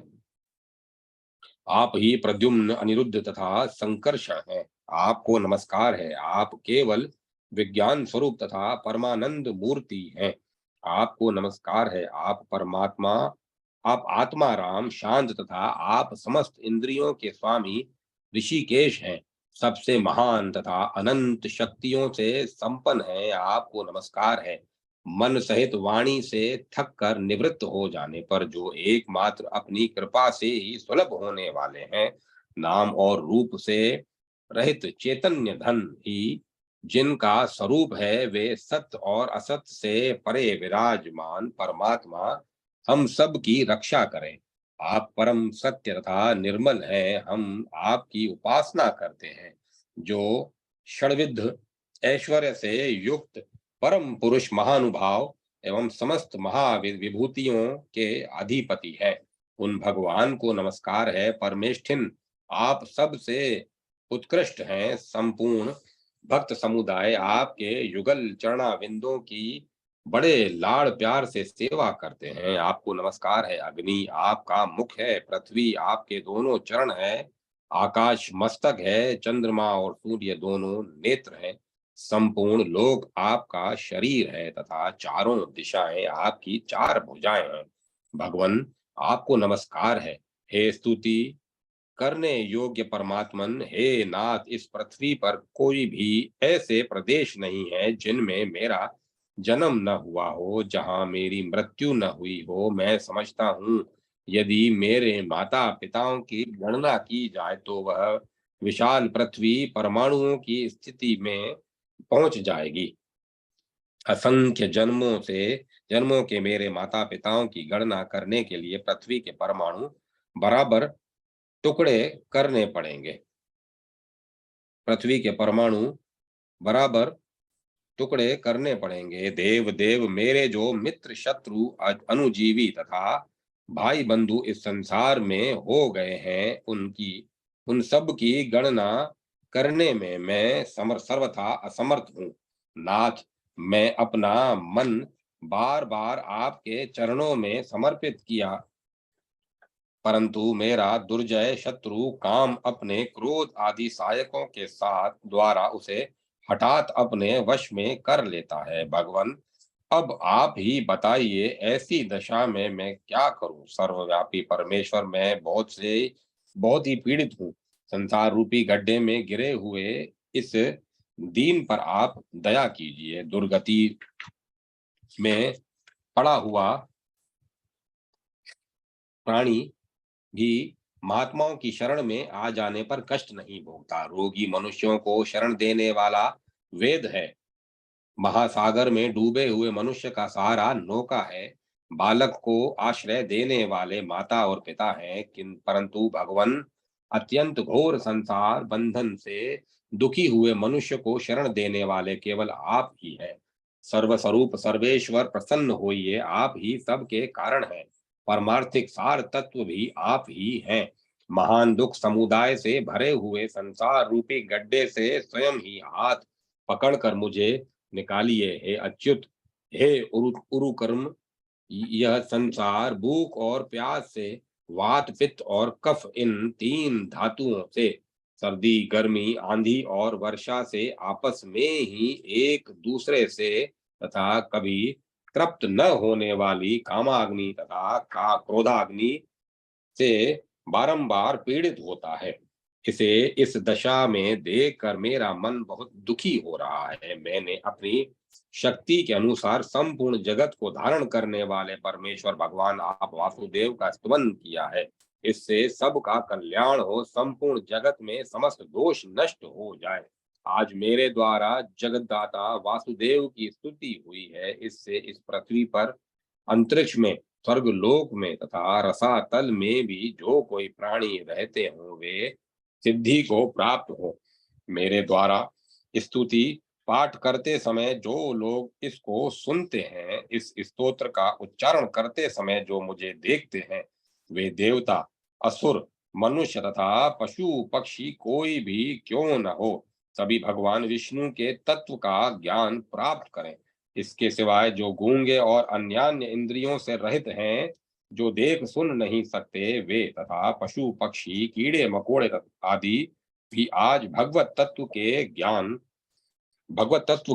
आप ही प्रद्युम्न, अनिरुद्ध तथा संकर्षण हैं। आपको नमस्कार है। आप केवल विज्ञान स्वरूप तथा परमानंद मूर्ति हैं। आपको नमस्कार है। आप परमात्मा, आप आत्मा राम, शांत तथा आप समस्त इंद्रियों के स्वामी ऋषिकेश हैं। सबसे महान तथा अनंत शक्तियों से संपन्न है। आपको नमस्कार है। मन सहित वाणी से थक कर निवृत्त हो जाने पर जो एकमात्र अपनी कृपा से ही सुलभ होने वाले हैं, नाम और रूप से रहित चैतन्य धन ही जिनका स्वरूप है, वे सत्य और असत्य से परे विराजमान परमात्मा हम सब की रक्षा करें। आप परम सत्य तथा निर्मल हैं। हम आपकी उपासना करते हैं, जो षड्विध ऐश्वर्य से युक्त परम पुरुष, महानुभाव एवं समस्त महाविभूतियों के अधिपति है। उन भगवान को नमस्कार है। परमेष्ठिन, आप सबसे उत्कृष्ट हैं। संपूर्ण भक्त समुदाय आपके युगल चरणाविंदों की बड़े लाड़ प्यार से सेवा करते हैं। आपको नमस्कार है। अग्नि आपका मुख है, पृथ्वी आपके दोनों चरण है, आकाश मस्तक है, चंद्रमा और सूर्य दोनों नेत्र हैं, संपूर्ण लोक आपका शरीर है तथा चारों दिशाएं आपकी चार भुजाएं हैं। भगवन, आपको नमस्कार है। हे स्तुति करने योग्य परमात्मन, हे नाथ, इस पृथ्वी पर कोई भी ऐसे प्रदेश नहीं है जिनमें मेरा जन्म न हुआ हो, जहां मेरी मृत्यु न हुई हो। मैं समझता हूँ यदि मेरे माता पिताओं की गणना की जाए तो वह विशाल पृथ्वी परमाणुओं की स्थिति में पहुंच जाएगी। असंख्य जन्मों के मेरे माता पिताओं की गणना करने के लिए पृथ्वी के परमाणु बराबर टुकड़े करने पड़ेंगे। पृथ्वी के परमाणु बराबर टुकड़े करने पड़ेंगे। देव देव, मेरे जो मित्र, शत्रु, अनुजीवी तथा भाई बंधु इस संसार में हो गए हैं, उन सब की गणना करने में मैं सर्वथा असमर्थ हूँ। नाथ, मैं अपना मन बार बार आपके चरणों में समर्पित किया, परंतु मेरा दुर्जय शत्रु काम अपने क्रोध आदि सहायकों के साथ द्वारा उसे हठात अपने वश में कर लेता है। भगवान, अब आप ही बताइए, ऐसी दशा में मैं क्या करूं? सर्वव्यापी परमेश्वर, मैं बहुत ही पीड़ित हूँ। संसार रूपी गड्ढे में गिरे हुए इस दीन पर आप दया कीजिए। दुर्गति में पड़ा हुआ प्राणी भी महात्माओं की शरण में आ जाने पर कष्ट नहीं भोगता। रोगी मनुष्यों को शरण देने वाला वेद है। महासागर में डूबे हुए मनुष्य का सहारा नौका है। बालक को आश्रय देने वाले माता और पिता हैं, किन परंतु भगवान, अत्यंत घोर संसार बंधन से दुखी हुए मनुष्य को शरण देने वाले केवल आप ही हैं। सर्वस्वरूप सर्वेश्वर, प्रसन्न होइए। आप ही सबके कारण हैं। परमार्थिक सार तत्व भी आप ही हैं। महान दुख समुदाय से भरे हुए संसार रूपी गड्ढे से स्वयं ही हाथ पकड़कर मुझे निकालिए। हे अच्युत, हे उरु कर्म, यह संसार भूख और प्यास से, वात पित्त और कफ, इन तीन धातुओं से, सर्दी गर्मी आंधी और वर्षा से आपस में ही एक दूसरे से तथा कभी तृप्त न होने वाली कामाग्नि तथा का क्रोधाग्नि से बारंबार पीड़ित होता है। इसे इस दशा में देखकर मेरा मन बहुत दुखी हो रहा है। मैंने अपनी शक्ति के अनुसार संपूर्ण जगत को धारण करने वाले परमेश्वर भगवान आप वासुदेव का स्तवन किया है। इससे सबका कल्याण हो, संपूर्ण जगत में समस्त दोष नष्ट हो जाए। आज मेरे द्वारा जगतदाता वासुदेव की स्तुति हुई है। इससे इस पृथ्वी पर, अंतरिक्ष में, स्वर्ग लोक में तथा रसातल में भी जो कोई प्राणी रहते हों, वे सिद्धि को प्राप्त हो। मेरे द्वारा स्तुति पाठ करते समय जो लोग इसको सुनते हैं, इस स्तोत्र का उच्चारण करते समय जो मुझे देखते हैं, वे देवता, असुर, मनुष्य तथा पशु पक्षी कोई भी क्यों न हो, सभी भगवान विष्णु के तत्व का ज्ञान प्राप्त करें। इसके सिवाय जो गूंगे और अन्यान्य इंद्रियों से रहित हैं, जो देख सुन नहीं सकते, वे तथा पशु पक्षी कीड़े मकोड़े आदि भी आज भगवत तत्व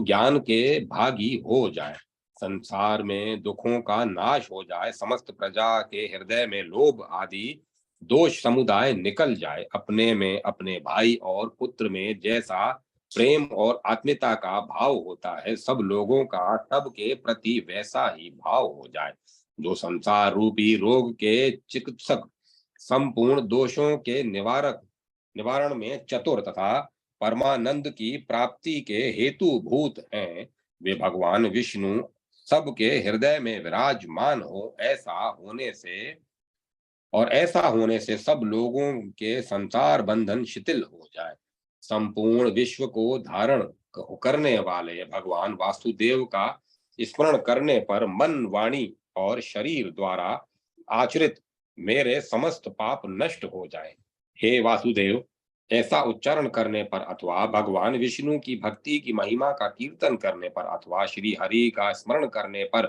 ज्ञान के भागी हो जाए, संसार में दुखों का नाश हो जाए, समस्त प्रजा के हृदय में लोभ आदि दोष समुदाय निकल जाए, अपने में अपने भाई और पुत्र में जैसा प्रेम और आत्मीयता का भाव होता है, सब लोगों का सबके प्रति वैसा ही भाव हो जाए। जो संसार रूपी रोग के चिकित्सक, संपूर्ण दोषों के निवारण में चतुर तथा परमानंद की प्राप्ति के हेतु भूत हैं, वे भगवान विष्णु सबके हृदय में विराजमान हो, ऐसा होने से सब लोगों के संसार बंधन शिथिल हो जाए। संपूर्ण विश्व को धारण करने वाले भगवान वासुदेव का स्मरण करने पर मन, वाणी और शरीर द्वारा आचरित मेरे समस्त पाप नष्ट हो जाए। हे वासुदेव, ऐसा उच्चारण करने पर अथवा भगवान विष्णु की भक्ति की महिमा का कीर्तन करने पर अथवा श्री हरि का स्मरण करने पर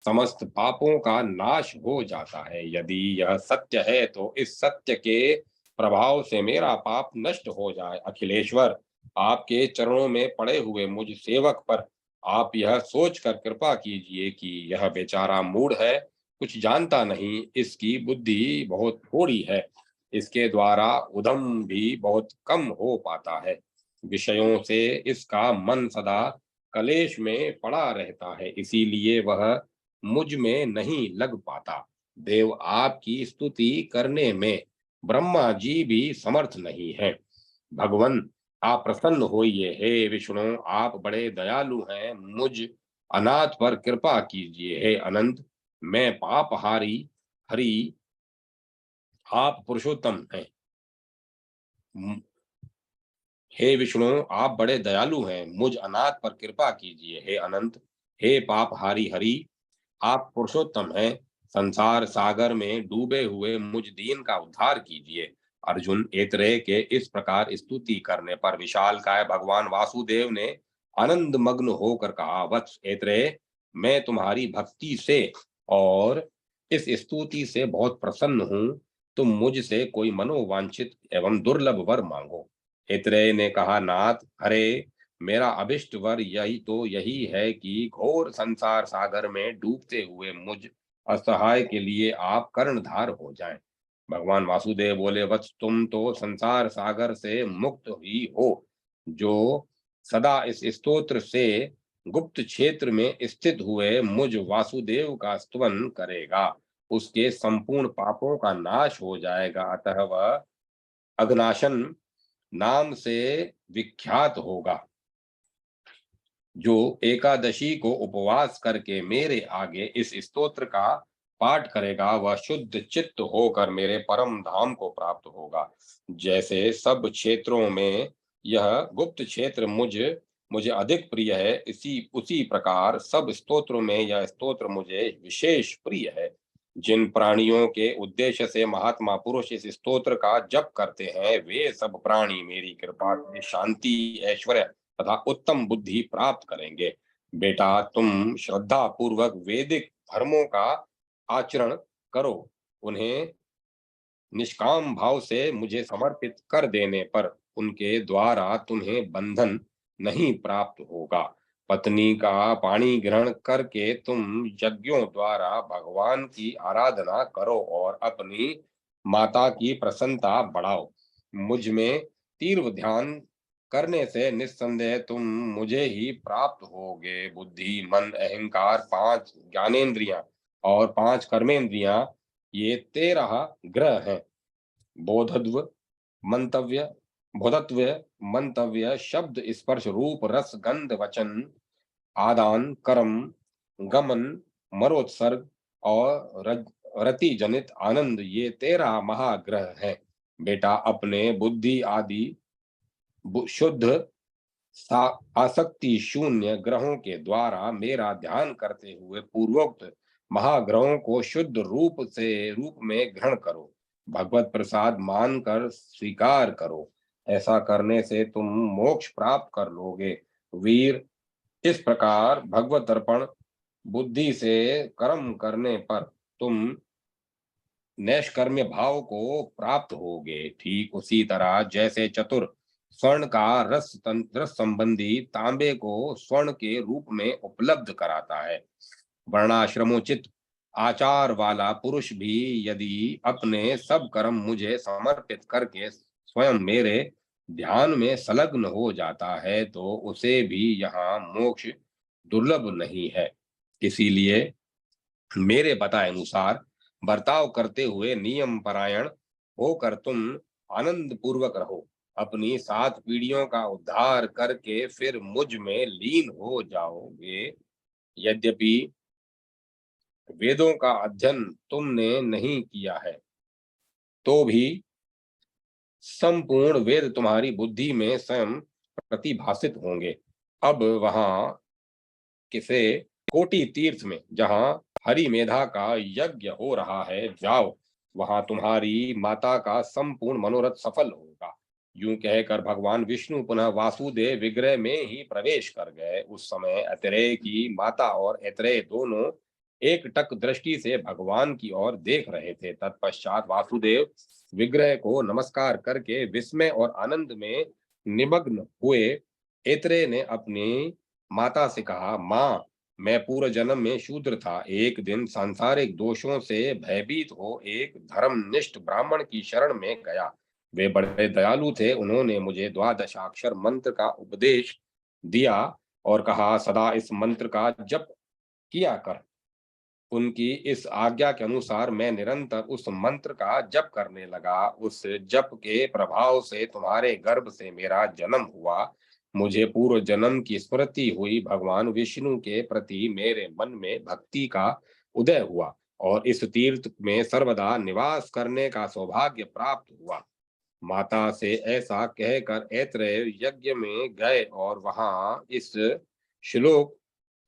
समस्त पापों का नाश हो जाता है। यदि यह सत्य है तो इस सत्य के प्रभाव से मेरा पाप नष्ट हो जाए। अखिलेश्वर, आपके चरणों में पड़े हुए मुझ सेवक पर आप यह सोचकर कृपा कीजिए कि यह बेचारा मूढ़ है, कुछ जानता नहीं, इसकी बुद्धि बहुत थोड़ी है, इसके द्वारा उद्यम भी बहुत कम हो पाता है, विषयों से इसका मन सदा कलेश में पड़ा रहता है, इसीलिए वह मुझ में नहीं लग पाता। देव, आपकी स्तुति करने में ब्रह्मा जी भी समर्थ नहीं है। भगवन, आप प्रसन्न होइए। हे विष्णु, आप बड़े दयालु हैं, मुझ अनाथ पर कृपा कीजिए। हे अनंत, मैं पापहारी हरि, आप पुरुषोत्तम हैं। हे विष्णु, आप बड़े दयालु हैं, मुझ अनाथ पर कृपा कीजिए। हे अनंत, हे पापहारी हरि, आप पुरुषोत्तम हैं, संसार सागर में डूबे हुए मुझ दीन का उद्धार कीजिए। अर्जुन, ऐतरेय के इस प्रकार स्तुति करने पर विशालकाय भगवान वासुदेव ने आनंद मग्न होकर कहा, वत्स ऐतरेय, मैं तुम्हारी भक्ति से और इस स्तुति से बहुत प्रसन्न हूँ, तुम मुझसे कोई मनोवांछित एवं दुर्लभ वर मांगो। ऐतरेय ने कहा, नाथ, अरे मेरा अभिष्ट वर यही है कि घोर संसार सागर में डूबते हुए मुझ असहाय के लिए आप कर्णधार हो जाएं। भगवान वासुदेव बोले, वत्स, तुम तो संसार सागर से मुक्त ही हो, जो सदा इस स्तोत्र से गुप्त क्षेत्र में स्थित हुए मुझ वासुदेव का स्तवन करेगा, उसके संपूर्ण पापों का नाश हो जाएगा, अतः वह अघनाशन नाम से विख्यात होगा। जो एकादशी को उपवास करके मेरे आगे इस स्तोत्र का पाठ करेगा, वह शुद्ध चित्त होकर मेरे परम धाम को प्राप्त होगा। जैसे सब क्षेत्रों में यह गुप्त क्षेत्र मुझे अधिक प्रिय है, इसी उसी प्रकार सब स्तोत्रों में यह स्तोत्र मुझे विशेष प्रिय है। जिन प्राणियों के उद्देश्य से महात्मा पुरुष इस स्तोत्र का जप करते हैं, वे सब प्राणी मेरी कृपा से शांति, ऐश्वर्य तथा उत्तम बुद्धि प्राप्त करेंगे। बेटा, तुम श्रद्धा पूर्वक वैदिक धर्मों का आचरण करो, उन्हें निष्काम भाव से मुझे समर्पित कर देने पर उनके द्वारा तुम्हें बंधन नहीं प्राप्त होगा। पत्नी का पाणी ग्रहण करके तुम यज्ञों द्वारा भगवान की आराधना करो और अपनी माता की प्रसन्नता बढ़ाओ। मुझ में तीव्र ध्यान करने से निस्संदेह तुम मुझे ही प्राप्त होगे। बुद्धि, मन, अहंकार, 5 ज्ञानेंद्रियां और 5 कर्मेंद्रियां, ये 13 ग्रह हैं। बोधत्व मंतव्य बोधत्व मंतव्य, शब्द, स्पर्श, रूप, रस, गंध, वचन, आदान, कर्म, गमन, मरोत्सर्ग और रति जनित आनंद, ये 13 महाग्रह हैं। बेटा, अपने बुद्धि आदि शुद्ध आसक्ति शून्य ग्रहों के द्वारा मेरा ध्यान करते हुए पूर्वोक्त महाग्रहों को शुद्ध रूप में ग्रहण करो, भगवत प्रसाद मानकर स्वीकार करो। ऐसा करने से तुम मोक्ष प्राप्त कर लोगे। वीर, इस प्रकार भगवत अर्पण बुद्धि से कर्म करने पर तुम नैष्कर्म्य भाव को प्राप्त होगे। ठीक उसी तरह जैसे चतुर स्वर्ण का रस संबंधी तांबे को स्वर्ण के रूप में उपलब्ध कराता है, वर्णाश्रमोचित आचार वाला पुरुष भी यदि अपने सब कर्म मुझे समर्पित करके स्वयं मेरे ध्यान में संलग्न हो जाता है तो उसे भी यहाँ मोक्ष दुर्लभ नहीं है। इसीलिए मेरे बताए अनुसार बर्ताव करते हुए नियम परायण होकर तुम आनंद पूर्वक रहो। अपनी 7 पीढ़ियों का उद्धार करके फिर मुझ में लीन हो जाओगे। यद्यपि वेदों का अध्ययन तुमने नहीं किया है तो भी संपूर्ण वेद तुम्हारी बुद्धि में स्वयं प्रतिभासित होंगे। अब वहां किसे कोटि तीर्थ में जहां हरि मेधा का यज्ञ हो रहा है जाओ, वहां तुम्हारी माता का संपूर्ण मनोरथ सफल होगा। यूं कहकर भगवान विष्णु पुनः वासुदेव विग्रह में ही प्रवेश कर गए। उस समय अत्रेय की माता और अत्रेय दोनों एक टक दृष्टि से भगवान की ओर देख रहे थे। तत्पश्चात वासुदेव विग्रह को नमस्कार करके विस्मय और आनंद में निमग्न हुए। अत्रेय ने अपनी माता से कहा, माँ, मैं पूर्व जन्म में शूद्र था। एक दिन सांसारिक दोषों से भयभीत हो एक धर्मनिष्ठ ब्राह्मण की शरण में गया। वे बड़े दयालु थे। उन्होंने मुझे द्वादशाक्षर मंत्र का उपदेश दिया और कहा, सदा इस मंत्र का जप किया कर। उनकी इस आज्ञा के अनुसार मैं निरंतर उस मंत्र का जप करने लगा। उस जप के प्रभाव से तुम्हारे गर्भ से मेरा जन्म हुआ। मुझे पूर्व जन्म की स्मृति हुई। भगवान विष्णु के प्रति मेरे मन में भक्ति का उदय हुआ और इस तीर्थ में सर्वदा निवास करने का सौभाग्य प्राप्त हुआ। माता से ऐसा कहकर ऐत्रेय यज्ञ में गए और श्लोक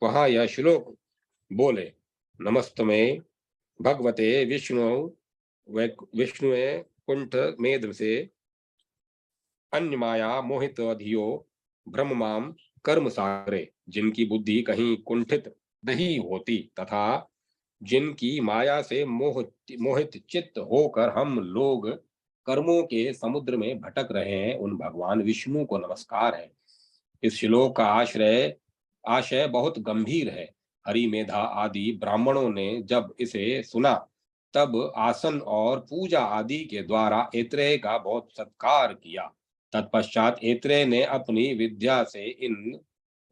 वहां यह श्लोक बोले, नमस्तमे भगवते विष्णुवे कुंठ मेध से अन्य माया मोहित अधियो ब्रह्माम कर्म सागरे। जिनकी बुद्धि कहीं कुंठित नहीं होती तथा जिनकी माया से मोहित चित्त होकर हम लोग कर्मों के समुद्र में भटक रहे हैं, उन भगवान विष्णु को नमस्कार है। इस श्लोक का आशय बहुत गंभीर है। हरि मेधा आदि ब्राह्मणों ने जब इसे सुना तब आसन और पूजा आदि के द्वारा ऐत्रेय का बहुत सत्कार किया। तत्पश्चात ऐत्रेय ने अपनी विद्या से इन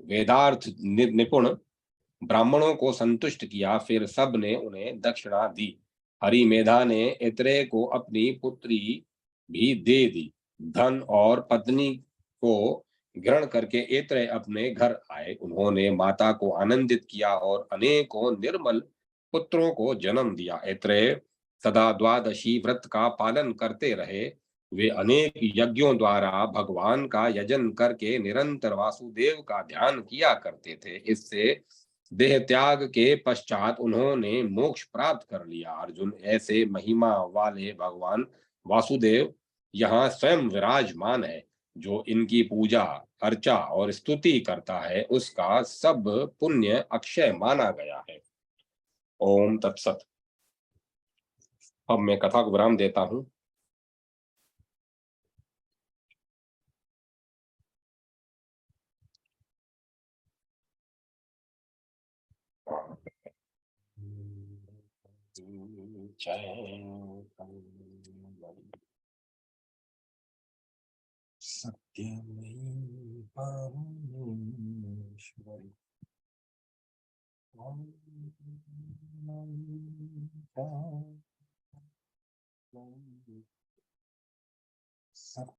वेदार्थ निपुण ब्राह्मणों को संतुष्ट किया। फिर सब ने उन्हें दक्षिणा दी। हरि मेधा ने ऐत्रेय को अपनी पुत्री भी दे दी। धन और पत्नी को ग्रहण करके ऐत्रेय अपने घर आए। उन्होंने माता को आनंदित किया और अनेकों निर्मल पुत्रों को जन्म दिया। ऐत्रेय सदा द्वादशी व्रत का पालन करते रहे। वे अनेक यज्ञों द्वारा भगवान का यजन करके निरंतर वासुदेव का ध्यान किया करते थे। इससे देह त्याग के पश्चात उन्होंने मोक्ष प्राप्त कर लिया। अर्जुन, ऐसे महिमा वाले भगवान वासुदेव यहाँ स्वयं विराजमान है। जो इनकी पूजा अर्चा और स्तुति करता है उसका सब पुण्य अक्षय माना गया है। ओम तत्सत। अब मैं कथा को विराम देता हूँ। सत्यमयी परमेश्वरी सत्य